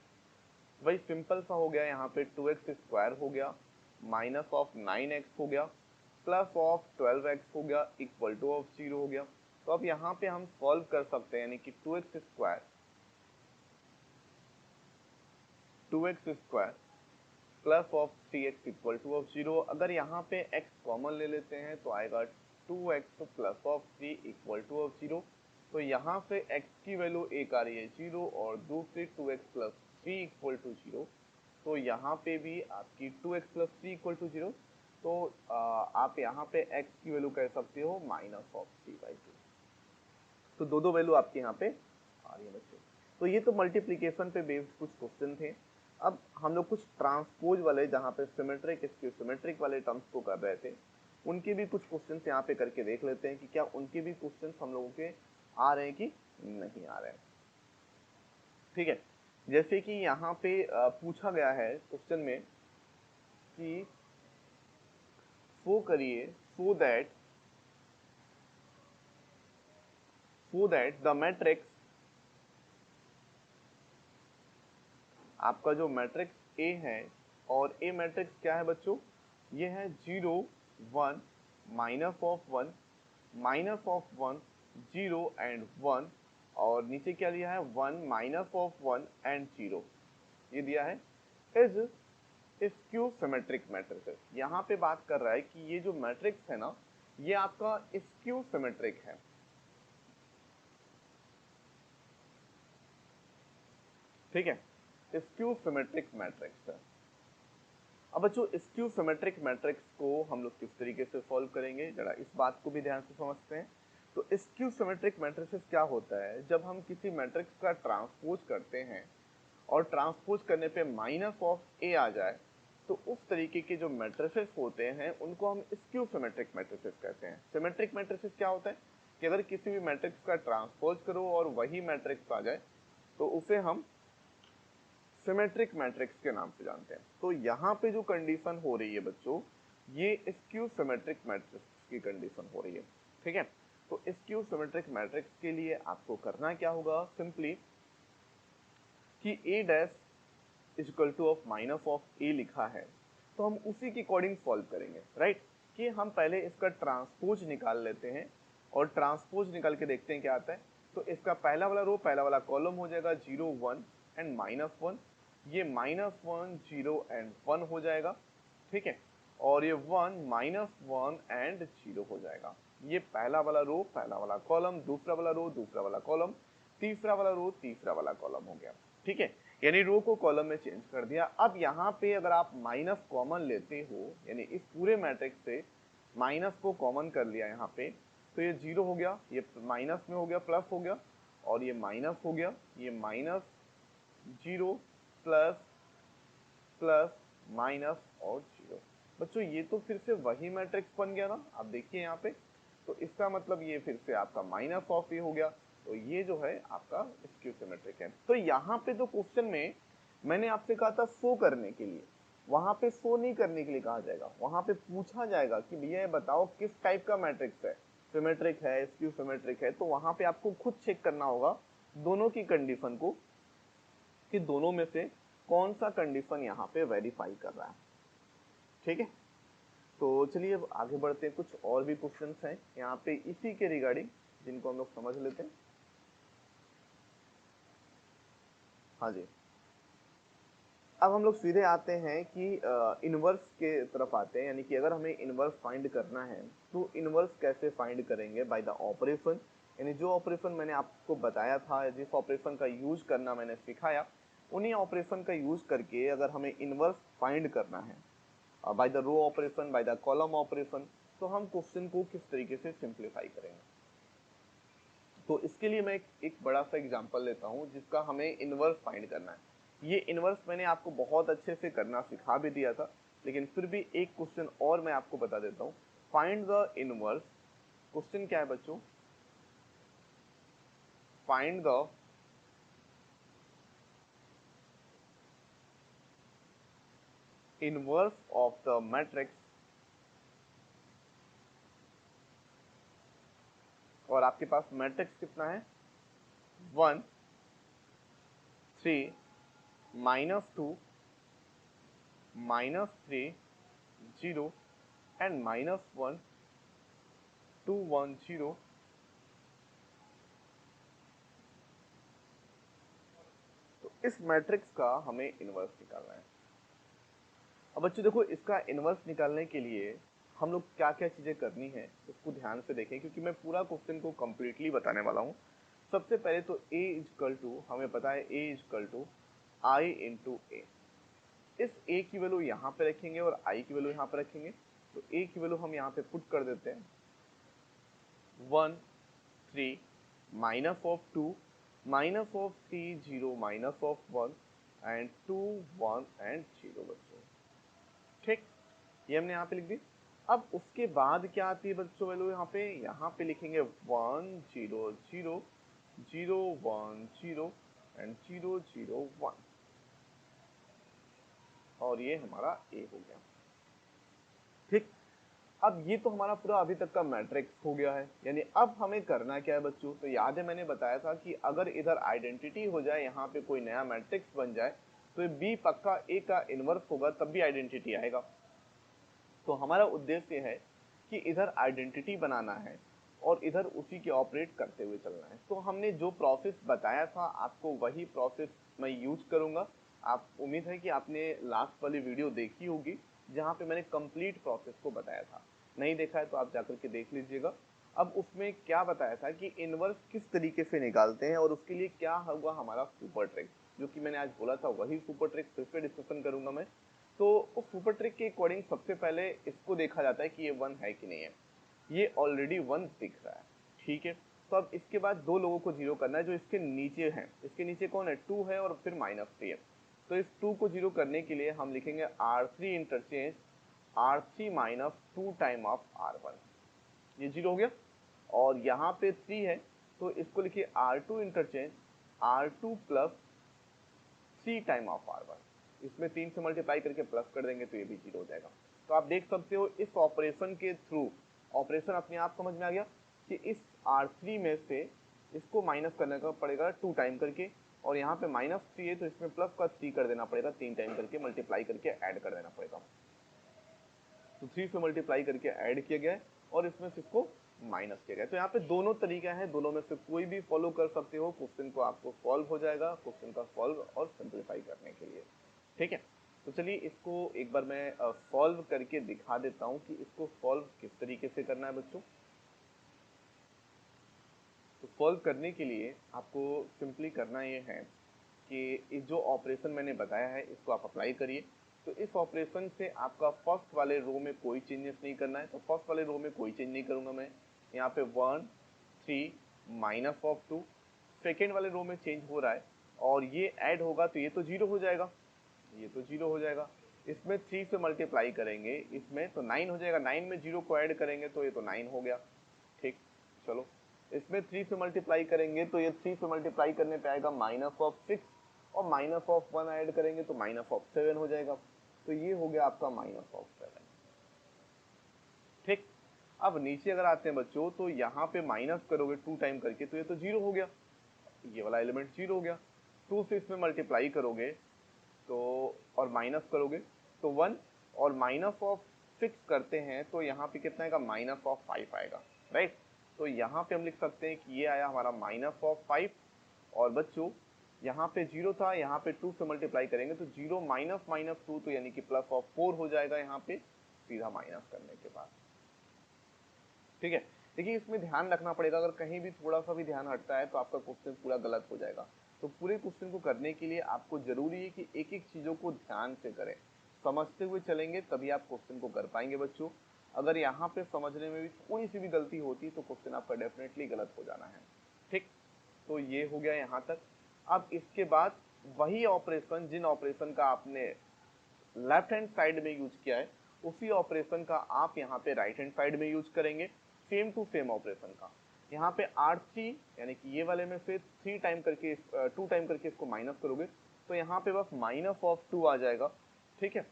वही सिंपल सा हो गया, यहाँ पे 2x स्क्वायर हो गया, माइनस ऑफ 9x हो गया, प्लस ऑफ 12x हो गया, इक्वल टू ऑफ 0 हो गया। तो अब यहाँ पे हम सॉल्व कर सकते हैं, यानी कि 2x square plus of 3x equal to of 0। अगर यहाँ पे x कॉमन ले लेते हैं तो आएगा 2x plus of 3 equal to of 0। तो यहाँ से x की वैल्यू एक आ रही है 0, और दूसरी 2x प्लस 3 इक्वल टू 0। तो यहाँ पे भी आपकी 2x प्लस 3 इक्वल टू 0। तो आप यहाँ पे x की वैल्यू कह सकते हो माइनस ऑफ 3/2। तो दो वैल्यू आपके यहाँ पे आ रही है बच्चों। तो ये तो मल्टीप्लीकेशन पे बेस्ड कुछ क्वेश्चन थे। अब हम लोग कुछ ट्रांसपोज वाले, जहाँ पे सिमेट्रिक स्क्यू सिमेट्रिक वाले टर्म्स को कर रहे थे, उनके भी कुछ क्वेश्चंस यहाँ पे करके देख लेते हैं कि क्या उनके भी क्वेश्चंस हम लोगों के आ रहे हैं कि नहीं आ रहे हैं। ठीक है, जैसे कि यहाँ पे पूछा गया है क्वेश्चन में कि सो करिए सो दैट द मैट्रिक्स, आपका जो मैट्रिक्स ए है, और ए मैट्रिक्स क्या है बच्चों, ये है 0 1 minus of 1 minus of 1 0 and 1, और नीचे क्या दिया है 1 माइनस ऑफ 1 एंड 0, ये दिया है इज स्क्यू सिमेट्रिक मैट्रिसेस। यहाँ पे बात कर रहा है कि ये जो मैट्रिक्स है ना, ये आपका स्क्यू सिमेट्रिक है। ठीक है, स्क्यू सिमेट्रिक मैट्रिक्स है। अब बच्चों स्क्यू सिमेट्रिक मैट्रिक्स को हम लोग किस तरीके से सॉल्व करेंगे, जरा इस बात को भी ध्यान से समझते हैं। तो स्क्यू सिमेट्रिक मैट्रिसेस क्या होता है, जब हम किसी मैट्रिक्स का ट्रांसपोज करते हैं और ट्रांसपोज करने पे माइनस ऑफ ए आ जाए, तो उस तरीके के जो मैट्रिसेस होते हैं उनको हम स्क्यू सिमेट्रिक मैट्रिसेस कहते हैं। सिमेट्रिक मैट्रिसेस क्या होता है कि अगर किसी भी मैट्रिक्स का ट्रांसपोज करो और वही मैट्रिक्स आ जाए तो उसे हम सिमेट्रिक मैट्रिक्स के नाम से जानते हैं। तो यहाँ पे जो कंडीशन हो रही है बच्चों, ये स्क्यू सिमेट्रिक मैट्रिक्स की कंडीशन हो रही है, ठीक है। तो स्क्यू सिमेट्रिक मैट्रिक्स के लिए आपको करना क्या होगा, सिंपली कि a dash is equal to of minus of a लिखा है तो हम उसी के अकॉर्डिंग सॉल्व करेंगे, राइट। कि हम पहले इसका ट्रांसपोज निकाल लेते हैं और ट्रांसपोज निकाल के देखते हैं क्या आता है। तो इसका पहला वाला रो, पहला वाला कॉलम हो जाएगा 0 1 एंड -1, ये -1 0 एंड 1 हो जाएगा, ठीक है। और ये 1 -1 एंड 0 हो जाएगा। ये पहला वाला रो, पहला वाला कॉलम, दूसरा वाला रो, दूसरा वाला कॉलम, तीसरा वाला रो, तीसरा वाला कॉलम हो गया, ठीक है। यानी रो को कॉलम में चेंज कर दिया। अब यहाँ पे अगर आप माइनस कॉमन लेते हो, यानी इस पूरे मैट्रिक्स से माइनस को कॉमन कर लिया यहाँ पे, तो ये 0 हो गया, ये माइनस में हो गया प्लस हो गया, और ये माइनस हो गया, ये माइनस 0 प्लस प्लस माइनस और 0। बच्चों ये तो फिर से वही मैट्रिक्स बन गया ना, आप देखिए यहाँ पे। तो इसका मतलब ये फिर से आपका माइनस ऑफ ए हो गया। तो ये जो है आपका स्क्यू सिमेट्रिक है। तो यहाँ पे तो क्वेश्चन में मैंने आपसे कहा था शो करने के लिए, वहां पे शो नहीं करने के लिए कहा जाएगा, वहां पे पूछा जाएगा कि भैया ये बताओ किस टाइप का मैट्रिक्स है, सिमेट्रिक है, स्क्यू सिमेट्रिक है। तो वहां पे आपको खुद चेक करना होगा दोनों की कंडीशन को कि दोनों में से कौन सा कंडीशन यहाँ पे वेरीफाई कर रहा है, ठीक है। तो चलिए अब आगे बढ़ते हैं, कुछ और भी क्वेश्चंस हैं यहाँ पे इसी के रिगार्डिंग जिनको हम लोग समझ लेते हैं। हाँ जी, अब हम लोग सीधे आते हैं कि इनवर्स के तरफ आते हैं, यानी कि अगर हमें इनवर्स फाइंड करना है तो इनवर्स कैसे फाइंड करेंगे, बाय द ऑपरेशन। यानी जो ऑपरेशन मैंने आपको बताया था, जिस ऑपरेशन का यूज करना मैंने सिखाया, उन्हीं ऑपरेशन का यूज करके अगर हमें इनवर्स फाइंड करना है by the row operation, by the column operation, तो हम क्वेश्चन को किस तरीके से सिंप्लीफाई करेंगे। तो इसके लिए मैं एक बड़ा सा एग्जांपल लेता हूं जिसका हमें इनवर्स फाइंड करना है। ये इनवर्स मैंने आपको बहुत अच्छे से करना सिखा भी दिया था, लेकिन फिर भी एक क्वेश्चन और मैं आपको बता देता हूं। फाइंड द इनवर्स, क्वेश्चन क्या है बच्चों, find the inverse of the matrix, और आपके पास मैट्रिक्स कितना है, 1 3 -2 -3 0 एंड -1 2 1 0। तो इस मैट्रिक्स का हमें इनवर्स निकालना है। अब बच्चों देखो, इसका इनवर्स निकालने के लिए हम लोग क्या क्या चीजें करनी है उसको ध्यान से देखें, क्योंकि मैं पूरा क्वेश्चन को कंप्लीटली बताने वाला हूँ। सबसे पहले तो a इजकल टू, हमें पता है a is equal to I into A. इस a की वैल्यू यहाँ पे रखेंगे और i की वैल्यू यहाँ पे रखेंगे। तो a की वैल्यू हम यहाँ पे पुट कर देते हैं 1 3 minus of 2 minus of 3 0 minus of 1 and 2 1 and 0 बच्चों, ठीक। ये हमने यहाँ पे लिख दी। अब उसके बाद क्या आती है बच्चों वैल्यू, यहाँ पे लिखेंगे 1 0 0 0 1 0 एंड 0 0 1, और ये हमारा a हो गया, ठीक। अब ये तो हमारा पूरा अभी तक का मैट्रिक्स हो गया है। यानी अब हमें करना क्या है बच्चों, तो याद है मैंने बताया था कि अगर इधर आइडेंटिटी हो जाए, यहाँ पे कोई नया मैट्रिक्स बन जाए, तो ये b पक्का a का इनवर्स होगा, तब भी आइडेंटिटी आएगा। तो हमारा उद्देश्य है कि इधर आइडेंटिटी बनाना है और इधर उसी के ऑपरेट करते हुए चलना है। तो हमने जो प्रोसेस बताया था आपको, वही प्रोसेस मैं यूज करूंगा। आप, उम्मीद है कि आपने लास्ट वाली वीडियो देखी होगी जहाँ पे मैंने कंप्लीट प्रोसेस को बताया था। नहीं देखा है तो आप जाकर के देख लीजिएगा। अब उसमें क्या बताया था कि इनवर्स किस तरीके से निकालते हैं और उसके लिए क्या होगा हमारा सुपर ट्रिक, जो कि मैंने आज बोला था वही सुपर ट्रिक फिर से डिस्कशन करूंगा मैं। तो उस सुपर ट्रिक के अकॉर्डिंग सबसे पहले इसको देखा जाता है कि ये 1 है कि नहीं है। ये ऑलरेडी 1 दिख रहा है, ठीक है। तो अब इसके बाद दो लोगों को जीरो करना है जो इसके नीचे हैं। इसके नीचे कौन है, 2 है और फिर -3 है। तो इस 2 को 0 करने के लिए हम लिखेंगे R3 interchange R3 minus 2 time of R1, ये 0 हो गया। और यहाँ पे 3 है तो इसको लिखिए R2 interchange R2 plus 3 time of R1, इसमें 3 से मल्टीप्लाई करके प्लस कर देंगे तो ये भी 0 हो जाएगा। तो आप देख सकते हो इस ऑपरेशन के थ्रू, ऑपरेशन अपने आप समझ में आ गया कि इस R3 में से इसको माइनस करने का पड़ेगा 2 टाइम करके, और यहाँ पे -3 है तो इसमें प्लस का 3 कर देना पड़ेगा, 3 टाइम करके मल्टीप्लाई करके ऐड कर देना पड़ेगा। तो 3 से मल्टीप्लाई करके ऐड किया गया है और इसमें से इसको माइनस किया गया। तो यहाँ पे दोनों तरीका है, दोनों में से कोई भी फॉलो कर सकते हो, क्वेश्चन को आपको सॉल्व हो जाएगा, क्वेश्चन का सॉल्व और सिंप्लीफाई करने के लिए। ठीक है, तो चलिए इसको एक बार मैं सॉल्व करके दिखा देता हूँ कि इसको सॉल्व किस तरीके से करना है बच्चों। तो सॉल्व करने के लिए आपको सिंपली करना ये है कि इस जो ऑपरेशन मैंने बताया है इसको आप अप्लाई करिए। तो इस ऑपरेशन से आपका फर्स्ट वाले रो में कोई चेंजेस नहीं करना है, तो फर्स्ट वाले रो में कोई चेंज नहीं करूंगा मैं। यहाँ पे 1 3 माइनस ऑफ 2, सेकेंड वाले रो में चेंज हो रहा है और ये ऐड होगा तो ये तो 0 हो जाएगा, ये तो 0 हो जाएगा। इसमें 3 से मल्टीप्लाई करेंगे इसमें तो 9 हो जाएगा, 9 में 0 को ऐड करेंगे तो ये तो 9 हो गया। ठीक, चलो इसमें 3 से मल्टीप्लाई करेंगे तो ये 3 से मल्टीप्लाई करने पे आएगा -6, और -1 ऐड करेंगे तो -7 हो जाएगा। तो ये हो गया आपका -7। ठीक, अब नीचे अगर आते हैं बच्चों तो यहाँ पे माइनस करोगे 2 टाइम करके तो ये तो 0 हो गया, ये वाला एलिमेंट 0 हो गया। 2 से इसमें मल्टीप्लाई करोगे तो और माइनस करोगे तो 1, और -6 करते हैं तो यहाँ पे कितना आएगा, -5 आएगा, राइट। तो यहाँ पे हम लिख सकते हैं कि ये आया हमारा -5। और बच्चों यहाँ पे 0 था, यहाँ पे 2 से मल्टीप्लाई करेंगे तो 0 माइनस 2 तो यानी कि +4 हो जाएगा यहाँ पे सीधा माइनस करने के बाद। ठीक है, देखिए इसमें ध्यान रखना पड़ेगा, अगर कहीं भी थोड़ा सा भी ध्यान हटता है तो आपका क्वेश्चन पूरा गलत हो जाएगा। तो पूरे क्वेश्चन को करने के लिए आपको जरूरी है कि एक एक चीजों को ध्यान से करें, समझते हुए चलेंगे तभी आप क्वेश्चन को कर पाएंगे बच्चों। अगर यहाँ पे समझने में भी थोड़ी सी भी गलती होती तो क्वेश्चन आपका डेफिनेटली गलत हो जाना है। ठीक, तो ये हो गया यहाँ तक। अब इसके बाद वही ऑपरेशन, जिन ऑपरेशन का आपने लेफ्ट हैंड साइड में यूज किया है उसी ऑपरेशन का आप यहाँ पे राइट हैंड साइड में यूज करेंगे, सेम टू सेम ऑपरेशन का। यहाँ पे R3 यानी कि ये वाले में से 2 टाइम करके इसको माइनस करोगे तो यहाँ पे बस -2 आ जाएगा। ठीक है,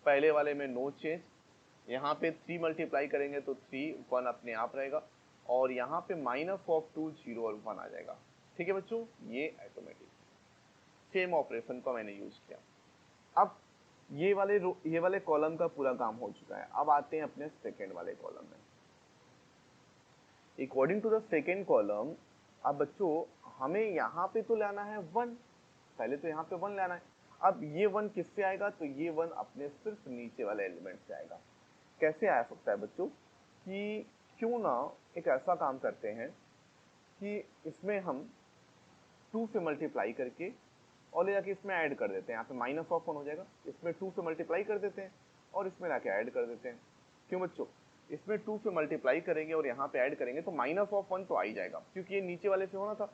पहले वाले में नो चेंज, यहाँ पे 3 मल्टीप्लाई करेंगे तो 3 1 अपने आप रहेगा, और यहाँ पे -2 0 और 1 आ जाएगा। ठीक है बच्चों, ये ऑटोमेटिक सेम ऑपरेशन को मैंने यूज किया। अब ये वाले कॉलम का पूरा काम हो चुका है। अब आते हैं अपने सेकेंड वाले कॉलम में। According to the second column, अब बच्चों हमें यहाँ पे तो लाना है 1, पहले तो यहाँ पे 1 लाना है। अब ये 1 किससे आएगा, तो ये 1 अपने सिर्फ नीचे वाले एलिमेंट से आएगा। कैसे आ सकता है बच्चों, कि क्यों ना एक ऐसा काम करते हैं कि इसमें हम 2 से मल्टीप्लाई करके और ले जाके इसमें ऐड कर देते हैं। यहाँ पे -1 हो जाएगा, इसमें 2 से मल्टीप्लाई कर देते हैं और इसमें लाके ऐड कर देते हैं। क्यों बच्चों, इसमें 2 से मल्टीप्लाई करेंगे और यहाँ पे ऐड करेंगे तो -1 तो आ ही जाएगा, क्योंकि ये नीचे वाले से होना था।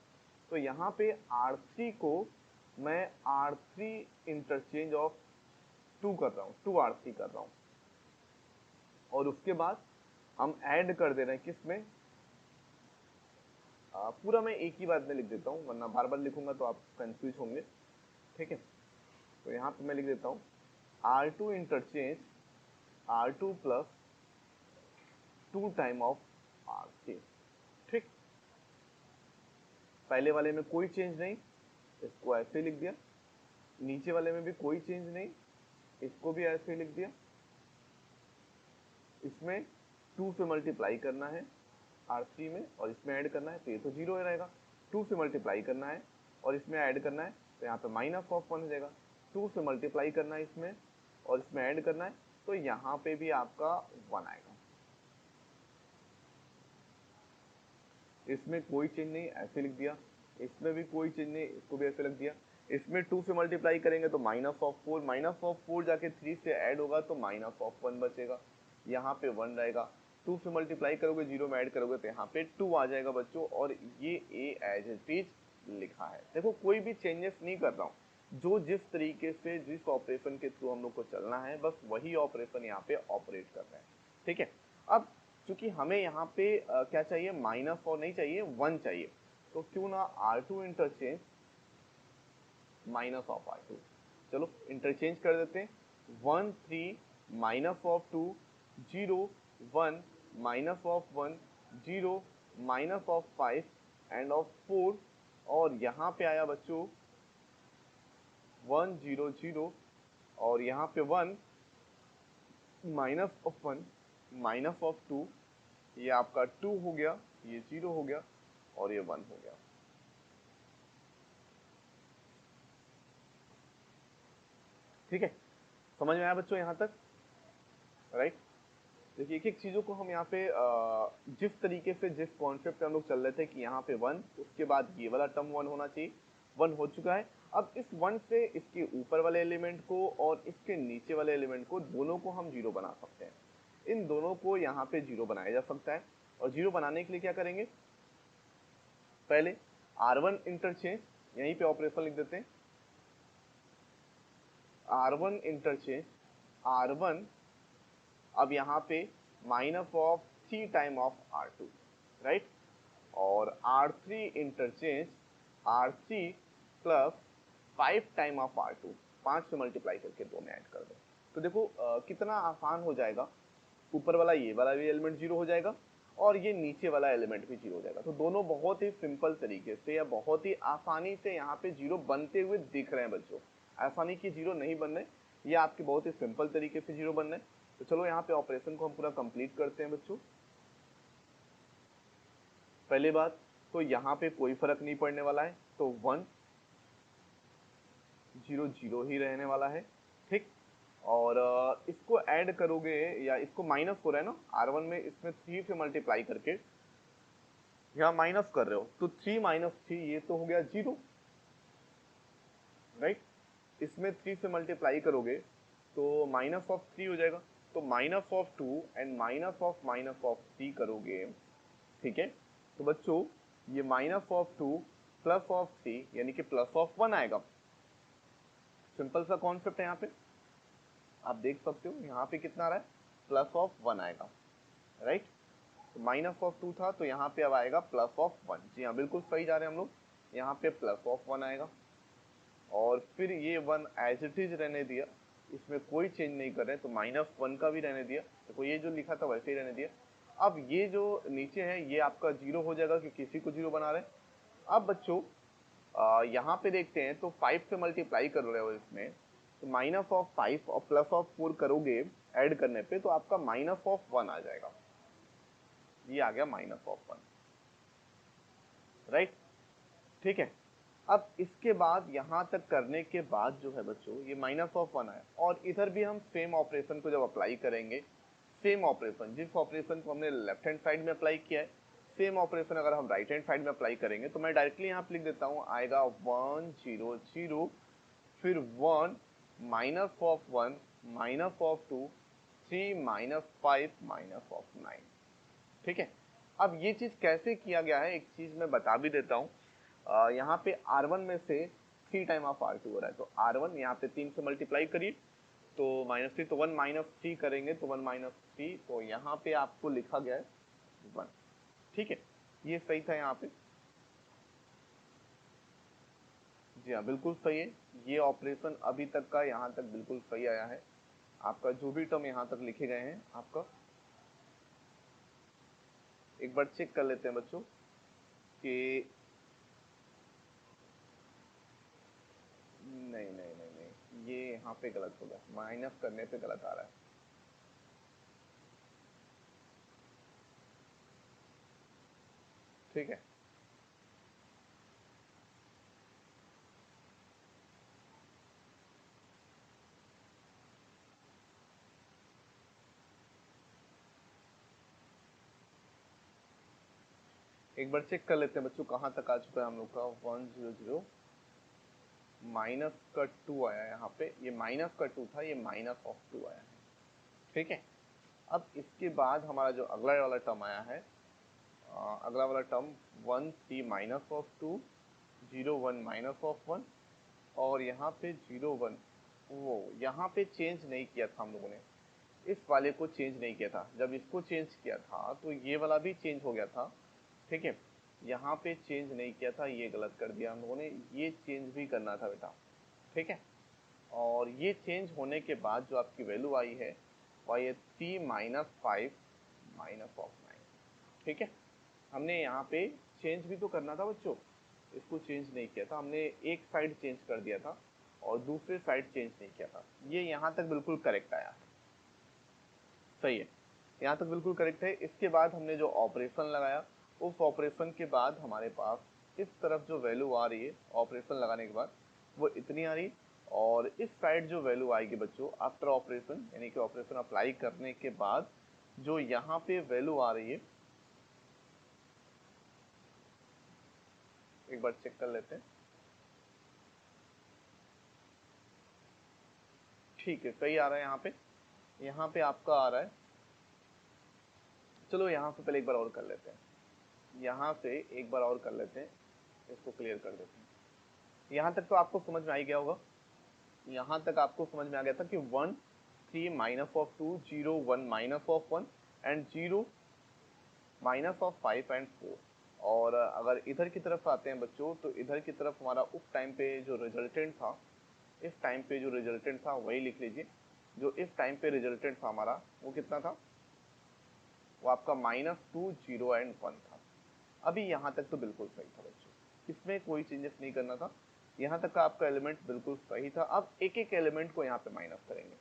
तो यहाँ पे R3 को मैं R3 इंटरचेंज ऑफ 2 कर रहा हूँ, 2R3 कर रहा हूँ, और उसके बाद हम ऐड कर दे रहे हैं किसमें, पूरा मैं एक ही बात में लिख देता हूँ वरना बार बार लिखूंगा तो आप कंफ्यूज होंगे। ठीक है, तो यहाँ पे मैं लिख देता हूँ R2 interchange R2 plus 2 time of R3। ठीक, पहले वाले में कोई चेंज नहीं, इसको ऐसे लिख दिया। नीचे वाले में भी कोई चेंज नहीं, इसको भी ऐसे लिख दिया। इसमें 2 से मल्टीप्लाई करना है R3 में और इसमें ऐड करना है तो ये तो 0 रहेगा। 2 से मल्टीप्लाई करना है और इसमें ऐड करना है तो यहाँ पे -1 हो जाएगा। 2 से मल्टीप्लाई करना है इसमें और इसमें ऐड करना है तो यहाँ पे भी आपका 1 आएगा। इसमें कोई चेंज नहीं, ऐसे लिख दिया। इसमें भी कोई चेंज नहीं, इसको भी ऐसे लिख दिया। इसमें 2 से मल्टीप्लाई करेंगे तो -4 जाके 3 से ऐड होगा तो -1 बचेगा, यहाँ पे 1 रहेगा। 2 से मल्टीप्लाई करोगे 0 में ऐड करोगे तो यहाँ पे 2 आ जाएगा बच्चों, और ये ए एज इट इज लिखा है। देखो कोई भी चेंजेस नहीं कर रहा हूँ, जो जिस तरीके से जिस ऑपरेशन के थ्रू हम लोग को चलना है बस वही ऑपरेशन यहाँ पे ऑपरेट कर रहे हैं, ठीक है। अब चूंकि हमें यहाँ पे क्या चाहिए, -4 नहीं चाहिए, 1 चाहिए, तो क्यों ना R2 इंटरचेंज -(R2), चलो इंटरचेंज कर देते हैं। 1 3 -(2), 0 1 -(1), 0 -(5) एंड ऑफ 4, और यहाँ पे आया बच्चों 1 0 0, और यहाँ पे 1 -(1) -(2), ये आपका 2 हो गया, ये 0 हो गया और ये 1 हो गया। ठीक है, समझ में आया बच्चों यहाँ तक, राइट। देखिए एक एक चीजों को हम यहाँ पे जिस तरीके से जिस कॉन्सेप्ट पे हम लोग चल रहे थे कि यहाँ पे 1, उसके बाद ये वाला टर्म 1 होना चाहिए, 1 हो चुका है। अब इस 1 से इसके ऊपर वाले एलिमेंट को और इसके नीचे वाले एलिमेंट को, दोनों को हम 0 बना सकते हैं। इन दोनों को यहाँ पे 0 बनाया जा सकता है, और 0 बनाने के लिए क्या करेंगे, पहले R1 इंटरचेंज, यहीं पे ऑपरेशन लिख देते हैं, R1 इंटरचेंज R1, अब यहाँ पे -(3) टाइम ऑफ R2, राइट, और R3 interchange R3 plus 5 time of R2, 5 से मल्टीप्लाई करके 2 में ऐड कर दो। तो देखो कितना आसान हो जाएगा, ऊपर वाला ये वाला भी एलिमेंट 0 हो जाएगा और ये नीचे वाला एलिमेंट भी 0 हो जाएगा। तो दोनों बहुत ही सिंपल तरीके से या बहुत ही आसानी से यहाँ पे 0 बनते हुए दिख रहे हैं बच्चों। आसानी की 0 नहीं बन रहे, ये आपके बहुत ही सिंपल तरीके से 0 बन रहे हैं। तो चलो यहाँ पे ऑपरेशन को हम पूरा कंप्लीट करते हैं बच्चों। पहली बात तो यहाँ पे कोई फर्क नहीं पड़ने वाला है, तो 1 0 0 ही रहने वाला है, ठीक। और इसको ऐड करोगे या इसको माइनस हो रहा है ना, R1 में इसमें 3 से मल्टीप्लाई करके यहाँ माइनस कर रहे हो, तो 3 - 3 ये तो हो गया 0, राइट। इसमें 3 से मल्टीप्लाई करोगे तो -(3) हो जाएगा, तो -(2) एंड -(3) करोगे, ठीक है। तो बच्चों ये -(2) +(3) यानी कि +(1) आएगा। सिंपल सा कॉन्सेप्ट है, यहाँ पे आप देख सकते हो यहाँ पे कितना आ रहा है, +(1) आएगा, राइट। तो -(2) था तो यहाँ पे अब आएगा +(1), जी हाँ बिल्कुल सही जा रहे हैं हम लोग, यहाँ पे +(1) आएगा, और फिर ये 1 एज इट इज रहने दिया, इसमें कोई चेंज नहीं कर रहे, तो -1 का भी रहने दिया, तो ये जो लिखा था वैसे ही रहने दिया। अब ये जो नीचे है ये आपका 0 हो जाएगा कि किसी को 0 बना रहे हैं। अब बच्चों यहाँ पे देखते हैं, तो 5 से मल्टीप्लाई कर रहे हो इसमें, तो -(5) और +(4) करोगे ऐड करने पे, तो आपका -(1) आ जाएगा, ये आ गया -(1), राइट, ठीक है। अब इसके बाद यहाँ तक करने के बाद जो है बच्चों ये -(1) आया, और इधर भी हम सेम ऑपरेशन को जब अप्लाई करेंगे, सेम ऑपरेशन जिस ऑपरेशन को हमने लेफ्ट हैंड साइड में अप्लाई किया है, सेम ऑपरेशन अगर हम राइट हैंड साइड में अप्लाई करेंगे, तो मैं डायरेक्टली यहाँ पे लिख देता हूँ, आएगा 1 0 0, फिर 1 -(1) -(2), 3 -(5) -(9), ठीक है। अब ये चीज कैसे किया गया है, एक चीज मैं बता भी देता हूँ। यहाँ पे R1 में से 3 टाइम ऑफ R2 हो रहा है, तो R1 यहाँ पे 3 से मल्टीप्लाई करिए, तो -3, तो 1 -3 करेंगे तो 1 -3, तो यहाँ पे आपको लिखा गया है 1, ठीक है। ये सही था यहाँ पे, जी हाँ बिल्कुल सही है, ये ऑपरेशन अभी तक का यहाँ तक बिल्कुल सही आया है। आपका जो भी टर्म यहाँ तक लिखे गए हैं आपका, एक बार चेक कर लेते हैं बच्चों कि नहीं नहीं नहीं नहीं, ये यहाँ पे गलत हो गया, माइनस करने पे गलत आ रहा है, ठीक है। एक बार चेक कर लेते हैं बच्चों कहाँ तक आ चुका है हम लोग का, 1 0 0, -(2) आया है यहाँ पे, ये -(2) था, ये -(2) आया है, ठीक है। अब इसके बाद हमारा जो अगला वाला टर्म आया है, अगला वाला टर्म 1 3 -(2), 0 1 माइनस ऑफ 1, और यहाँ पे 0 1, वो यहाँ पे चेंज नहीं किया था हम लोगों ने, इस वाले को चेंज नहीं किया था। जब इसको चेंज किया था तो ये वाला भी चेंज हो गया था, ठीक है। यहाँ पे चेंज नहीं किया था, ये गलत कर दिया हम लोगों ने, ये चेंज भी करना था बेटा, ठीक है। और ये चेंज होने के बाद जो आपकी वैल्यू आई है वह ये 3 माइनस 5 माइनस ऑफ 9, ठीक है। हमने यहाँ पे चेंज भी तो करना था बच्चों, इसको चेंज नहीं किया था हमने, एक साइड चेंज कर दिया था और दूसरे साइड चेंज नहीं किया था। ये यहाँ तक बिल्कुल करेक्ट आया है, सही है, यहाँ तक बिल्कुल करेक्ट है। इसके बाद हमने जो ऑपरेशन लगाया, उस ऑपरेशन के बाद हमारे पास इस तरफ जो वैल्यू आ रही है ऑपरेशन लगाने के बाद वो इतनी आ रही, और इस साइड जो वैल्यू आएगी बच्चों आफ्टर ऑपरेशन, यानी कि ऑपरेशन अप्लाई करने के बाद जो यहाँ पे वैल्यू आ रही है, एक बार चेक कर लेते हैं। ठीक है, सही आ रहा है यहाँ पे आपका आ रहा है। चलो यहाँ से पहले एक बार और कर लेते हैं, यहाँ से एक बार और कर लेते हैं, इसको क्लियर कर देते हैं। यहाँ तक तो आपको समझ में आ ही गया होगा, यहाँ तक आपको समझ में आ गया था कि 1 3 minus of 2 0 1 minus of 1 and 0 minus of 5 and 4। और अगर इधर की तरफ आते हैं बच्चों, तो इधर की तरफ हमारा उस टाइम पे जो रिजल्टेंट था, इस टाइम पे जो रिजल्टेंट था वही लिख लीजिए। जो इस टाइम पे रिजल्टेंट था हमारा वो कितना था, वो आपका -2 0 एंड 1 था। अभी यहाँ तक तो बिल्कुल सही था बच्चों, इसमें कोई चेंजेस नहीं करना था, यहाँ तक का आपका एलिमेंट बिल्कुल सही था। अब एक एक एलिमेंट को यहाँ पे माइनस करेंगे।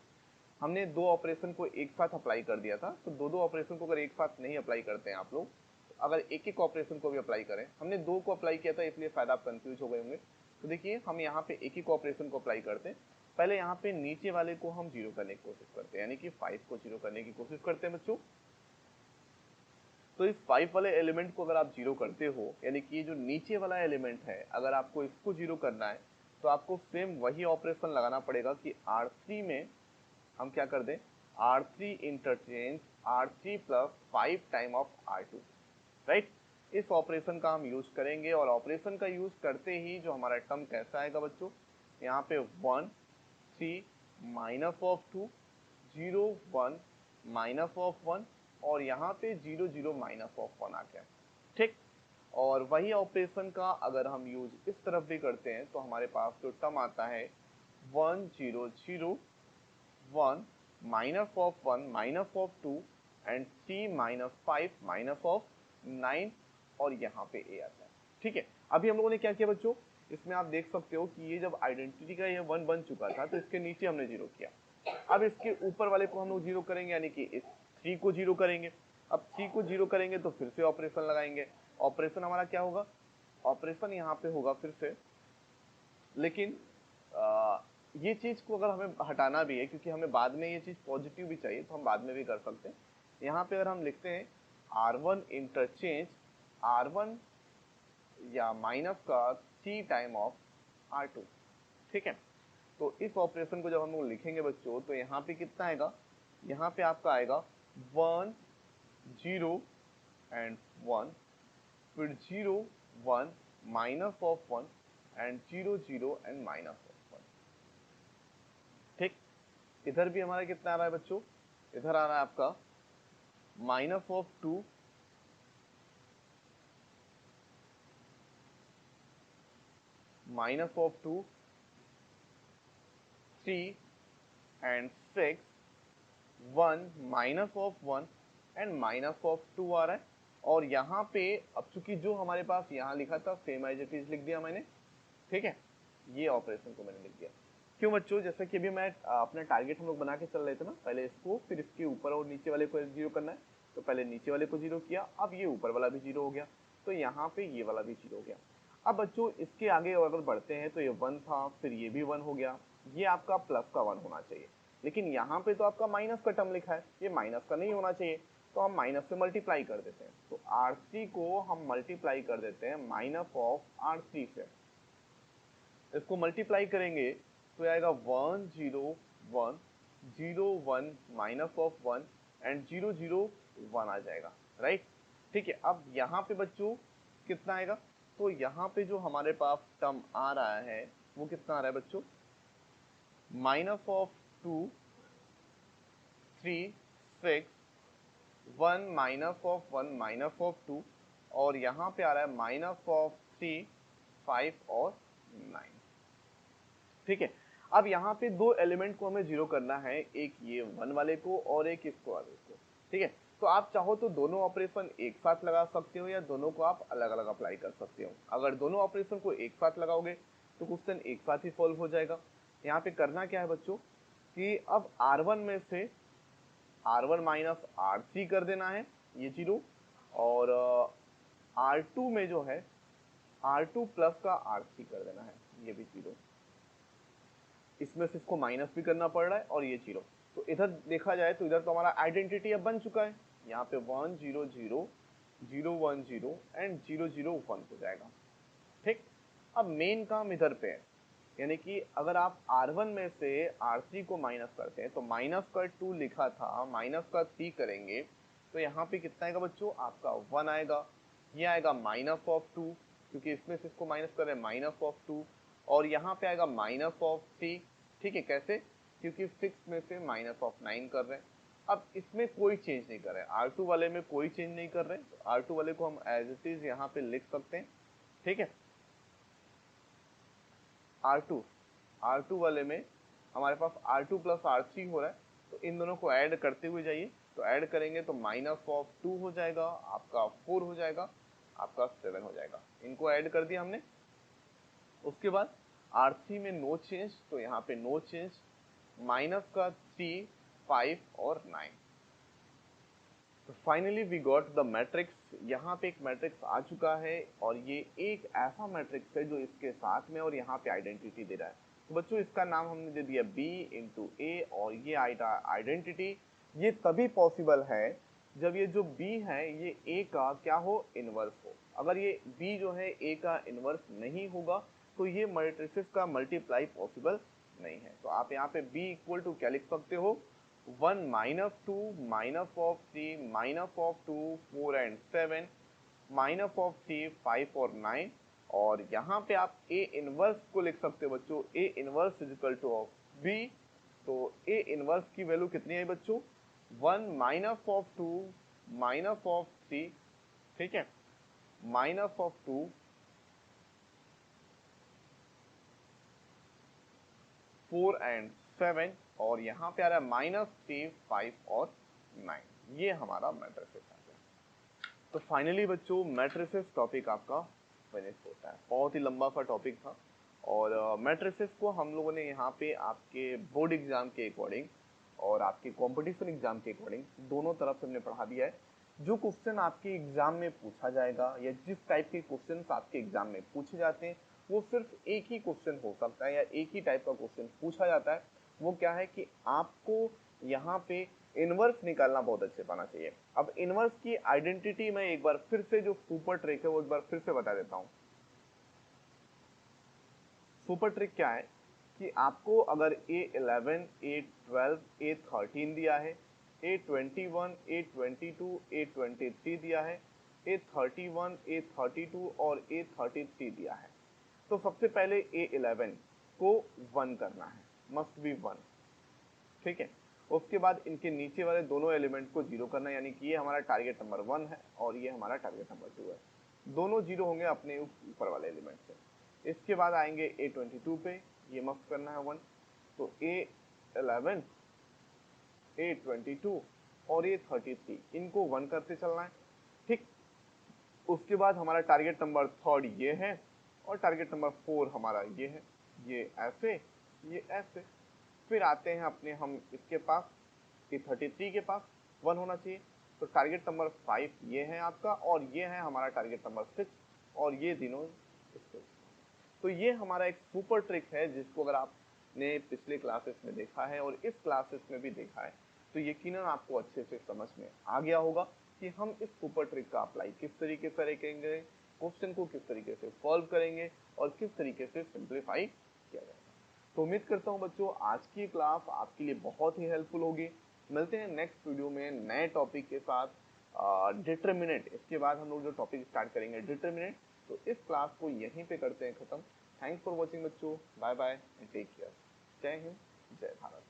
हमने दो ऑपरेशन को एक साथ अप्लाई कर दिया था, तो दो दो ऑपरेशन को अगर एक साथ नहीं अप्लाई करते हैं आप लोग, अगर एक एक ऑपरेशन को भी अप्लाई करें, हमने दो को अप्लाई किया था इसलिए शायद आप कंफ्यूज हो गए होंगे। तो देखिए हम यहाँ पे एक एक ऑपरेशन को अप्लाई करते हैं। पहले यहाँ पे नीचे वाले को हम जीरो करने की कोशिश करते हैं, यानी कि 5 को जीरो करने की कोशिश करते हैं बच्चों। तो इस 5 वाले एलिमेंट को अगर आप जीरो करते हो, यानी कि ये जो नीचे वाला एलिमेंट है, अगर आपको इसको जीरो करना है तो आपको सेम वही ऑपरेशन लगाना पड़ेगा कि R3 में हम क्या कर दें, R3 interchange R3 plus 5 time of R2, right. इस ऑपरेशन का हम यूज करेंगे, और ऑपरेशन का यूज करते ही जो हमारा टर्म कैसा आएगा बच्चों, यहाँ पे 1 3 माइनस ऑफ 2 0 1 माइनस ऑफ 1, और यहाँ पे 0 0 माइनस ऑफ 1 आ गया, ठीक। और वही ऑपरेशन का अगर हम यूज इस तरफ भी करते हैं तो हमारे पास जो टर्म आता है 1 0 0 1 minus of 1 minus of 2 and 3 minus 5 minus of 9, और यहाँ पे ए आता है, ठीक है। अभी हम लोगों ने क्या किया बच्चों, इसमें आप देख सकते हो कि ये जब आइडेंटिटी का ये 1 बन चुका था तो इसके नीचे हमने जीरो किया। अब इसके ऊपर वाले को हम लोग जीरो करेंगे, यानी कि इस 3 को जीरो करेंगे। अब 3 को जीरो करेंगे तो फिर से ऑपरेशन लगाएंगे। ऑपरेशन हमारा क्या होगा, ऑपरेशन यहाँ पे होगा फिर से, लेकिन ये चीज को अगर हमें हटाना भी है, क्योंकि हमें बाद में ये चीज पॉजिटिव भी चाहिए, तो हम बाद में भी कर सकते हैं। यहाँ पे अगर हम लिखते हैं R1 इंटरचेंज R1 या माइनस का 3 टाइम ऑफ R2, ठीक है। तो इस ऑपरेशन को जब हम लोग लिखेंगे बच्चों, तो यहाँ पे कितना आएगा, यहाँ पे आपका आएगा 1 0 एंड 1, फिर 0 1 minus of 1 and 0 0 and minus of 1, ठीक। इधर भी हमारा कितना आ रहा है बच्चों, इधर आ रहा है आपका minus of 2 minus of 2 3 and 6 1 minus of 1 and minus of 2 आ रहा है। और यहाँ पे अब चूंकि जो हमारे पास यहाँ लिखा था सेम एज इट इज लिख दिया मैंने, ठीक है। ये ऑपरेशन को मैंने लिख दिया। क्यों बच्चों, जैसे कि अभी मैं अपना टारगेट हम लोग बना के चल रहे थे ना, पहले इसको फिर इसके ऊपर और नीचे वाले को जीरो करना है, तो पहले नीचे वाले को जीरो किया, अब ये ऊपर वाला भी जीरो हो गया, तो यहाँ पे ये वाला भी जीरो हो गया। अब बच्चों इसके आगे अगर बढ़ते हैं तो ये 1 था, फिर ये भी 1 हो गया, ये आपका प्लस का 1 होना चाहिए, लेकिन यहाँ पे तो आपका माइनस का टर्म लिखा है, ये माइनस का नहीं होना चाहिए, तो हम माइनस से मल्टीप्लाई कर देते हैं। तो R3 को हम मल्टीप्लाई कर देते हैं माइनस ऑफ R3 से। इसको मल्टीप्लाई करेंगे तो आएगा 1 0 1 0 1 माइनस ऑफ 1 एंड 0 0 1 आ जाएगा, राइट। ठीक है, अब यहाँ पे बच्चों कितना आएगा, तो यहाँ पे जो हमारे पास टर्म आ रहा है वो कितना आ रहा है बच्चों, minus of 2 3 6 1 minus of 1 minus of 2, और यहाँ पे आ रहा है माइनस ऑफ 3 5 और 9। ठीक है, अब यहाँ पे दो एलिमेंट को हमें जीरो करना है, एक ये 1 वाले को और एक इसको वाले को। ठीक है, तो आप चाहो तो दोनों ऑपरेशन एक साथ लगा सकते हो या दोनों को आप अलग अलग अप्लाई कर सकते हो। अगर दोनों ऑपरेशन को एक साथ लगाओगे तो क्वेश्चन एक साथ ही सॉल्व हो जाएगा। यहाँ पे करना क्या है बच्चों कि अब R1 में से R1 माइनस R3 कर देना है, ये जीरो, और R2 में जो है R2 प्लस का R3 कर देना है, ये भी जीरो। इसमें से इसको माइनस भी करना पड़ रहा है और ये जीरो। तो इधर देखा जाए तो इधर तो हमारा आइडेंटिटी अब बन चुका है, यहाँ पे 1 0 0 0 1 0 एंड 0 0 1 हो जाएगा। ठीक, अब मेन काम इधर पे है, यानी कि अगर आप R1 में से R3 को माइनस करते हैं तो माइनस का 2 लिखा था, माइनस का 3 करेंगे तो यहाँ पे कितना आएगा बच्चों, आपका 1 आएगा। ये आएगा माइनस ऑफ 2, क्योंकि इसमें से इसको माइनस कर रहे हैं, माइनस ऑफ 2, और यहाँ पे आएगा माइनस ऑफ 3। ठीक है, कैसे, क्योंकि 6 में से माइनस ऑफ 9 कर रहे हैं। अब इसमें कोई चेंज नहीं कर रहे हैं, R2 वाले में कोई चेंज नहीं कर रहे हैं, तो R2 वाले को हम एज इट इज यहाँ पे लिख सकते हैं। ठीक है, R2 वाले में हमारे पास R2 प्लस R3 हो रहा है, तो इन दोनों को ऐड करते हुए जाइए, तो ऐड करेंगे तो माइनस ऑफ 2 हो जाएगा, आपका 4 हो जाएगा, आपका 7 हो जाएगा। इनको ऐड कर दिया हमने। उसके बाद R3 में नो चेंज, तो यहाँ पे नो चेंज, माइनस का 3 5 और 9। तो finally we got the matrix. यहाँ पे एक मैट्रिक्स आ चुका है और ये एक ऐसा मैट्रिक्स है जो इसके साथ में और यहाँ पे आइडेंटिटी दे रहा है। तो बच्चों इसका नाम हमने दे दिया B इंटू ए, और ये आइडेंटिटी ये तभी पॉसिबल है जब ये जो B है ये A का क्या हो, इनवर्स हो। अगर ये B जो है A का इनवर्स नहीं होगा तो ये मैट्रिसेस का मल्टीप्लाई पॉसिबल नहीं है। तो आप यहाँ पे B इक्वल टू क्या लिख सकते हो, 1 minus 2 minus of 3 minus of 2 4 and 7 minus of 3 5 और 9, और यहाँ पे आप A इनवर्स को लिख सकते हो बच्चों, A inverse is equal to of B। तो A इनवर्स की वैल्यू कितनी है बच्चों, 1 माइनस ऑफ 2 माइनस ऑफ 3, ठीक है, माइनस ऑफ 2 4 एंड 7, और यहाँ पे आ रहा है माइनस 3 5 और 9। ये हमारा मैट्रिसेस है। तो फाइनली बच्चों मैट्रिसेस टॉपिक आपका फिनिश होता है। बहुत ही लंबा सा टॉपिक था, और मैट्रिसेस को हम लोगों ने यहाँ पे आपके बोर्ड एग्जाम के अकॉर्डिंग और आपके कंपटीशन एग्जाम के अकॉर्डिंग दोनों तरफ से हमने पढ़ा दिया है। जो क्वेश्चन आपके एग्जाम में पूछा जाएगा या जिस टाइप के क्वेश्चन आपके एग्जाम में पूछे जाते हैं वो सिर्फ एक ही क्वेश्चन हो सकता है या एक ही टाइप का क्वेश्चन पूछा जाता है। वो क्या है कि आपको यहाँ पे इनवर्स निकालना बहुत अच्छे पाना चाहिए। अब इनवर्स की आइडेंटिटी मैं एक बार फिर से, जो सुपर ट्रिक है वो एक बार फिर से बता देता हूँ। सुपर ट्रिक क्या है कि आपको अगर A11 A12 A13 दिया है, A21 A22 A23 दिया है, A31 A32 और A33 दिया है, तो सबसे पहले A11 को 1 करना है, मस्ट बी 1। ठीक है, उसके बाद इनके नीचे वाले दोनों एलिमेंट को जीरो करना है, यानी कि ये हमारा टारगेट नंबर 1 है और ये हमारा टारगेट नंबर 2 है। दोनों जीरो होंगे अपने ऊपर वाले एलिमेंट से। इसके बाद आएंगे A22 पे, ये मस्त करना है 1। तो A11 A22 और A33 इनको 1 करते चलना है। ठीक, उसके बाद हमारा टारगेट नंबर 3 ये है और टारगेट नंबर 4 हमारा ये है, ये ऐसे ये ऐसे। फिर आते हैं अपने हम इसके पास, A33 के पास 1 होना चाहिए, तो टारगेट नंबर 5 ये है आपका, और ये है हमारा टारगेट नंबर 6, और ये तीनों इसके। तो ये हमारा एक सुपर ट्रिक है जिसको अगर आपने पिछले क्लासेस में देखा है और इस क्लासेस में भी देखा है तो यकीनन आपको अच्छे से समझ में आ गया होगा कि हम इस सुपर ट्रिक का अप्लाई किस तरीके से करेंगे, क्वेश्चन को किस तरीके से सॉल्व करेंगे और किस तरीके से सिंप्लीफाई किया जाएगा। तो उम्मीद करता हूँ बच्चों आज की क्लास आपके लिए बहुत ही हेल्पफुल होगी। मिलते हैं नेक्स्ट वीडियो में नए टॉपिक के साथ, डिटरमिनेंट। इसके बाद हम लोग जो टॉपिक स्टार्ट करेंगे डिटरमिनेंट, तो इस क्लास को यहीं पे करते हैं खत्म। थैंक्स फॉर वॉचिंग बच्चों, bye bye and take care. जय हिंद, जय भारत।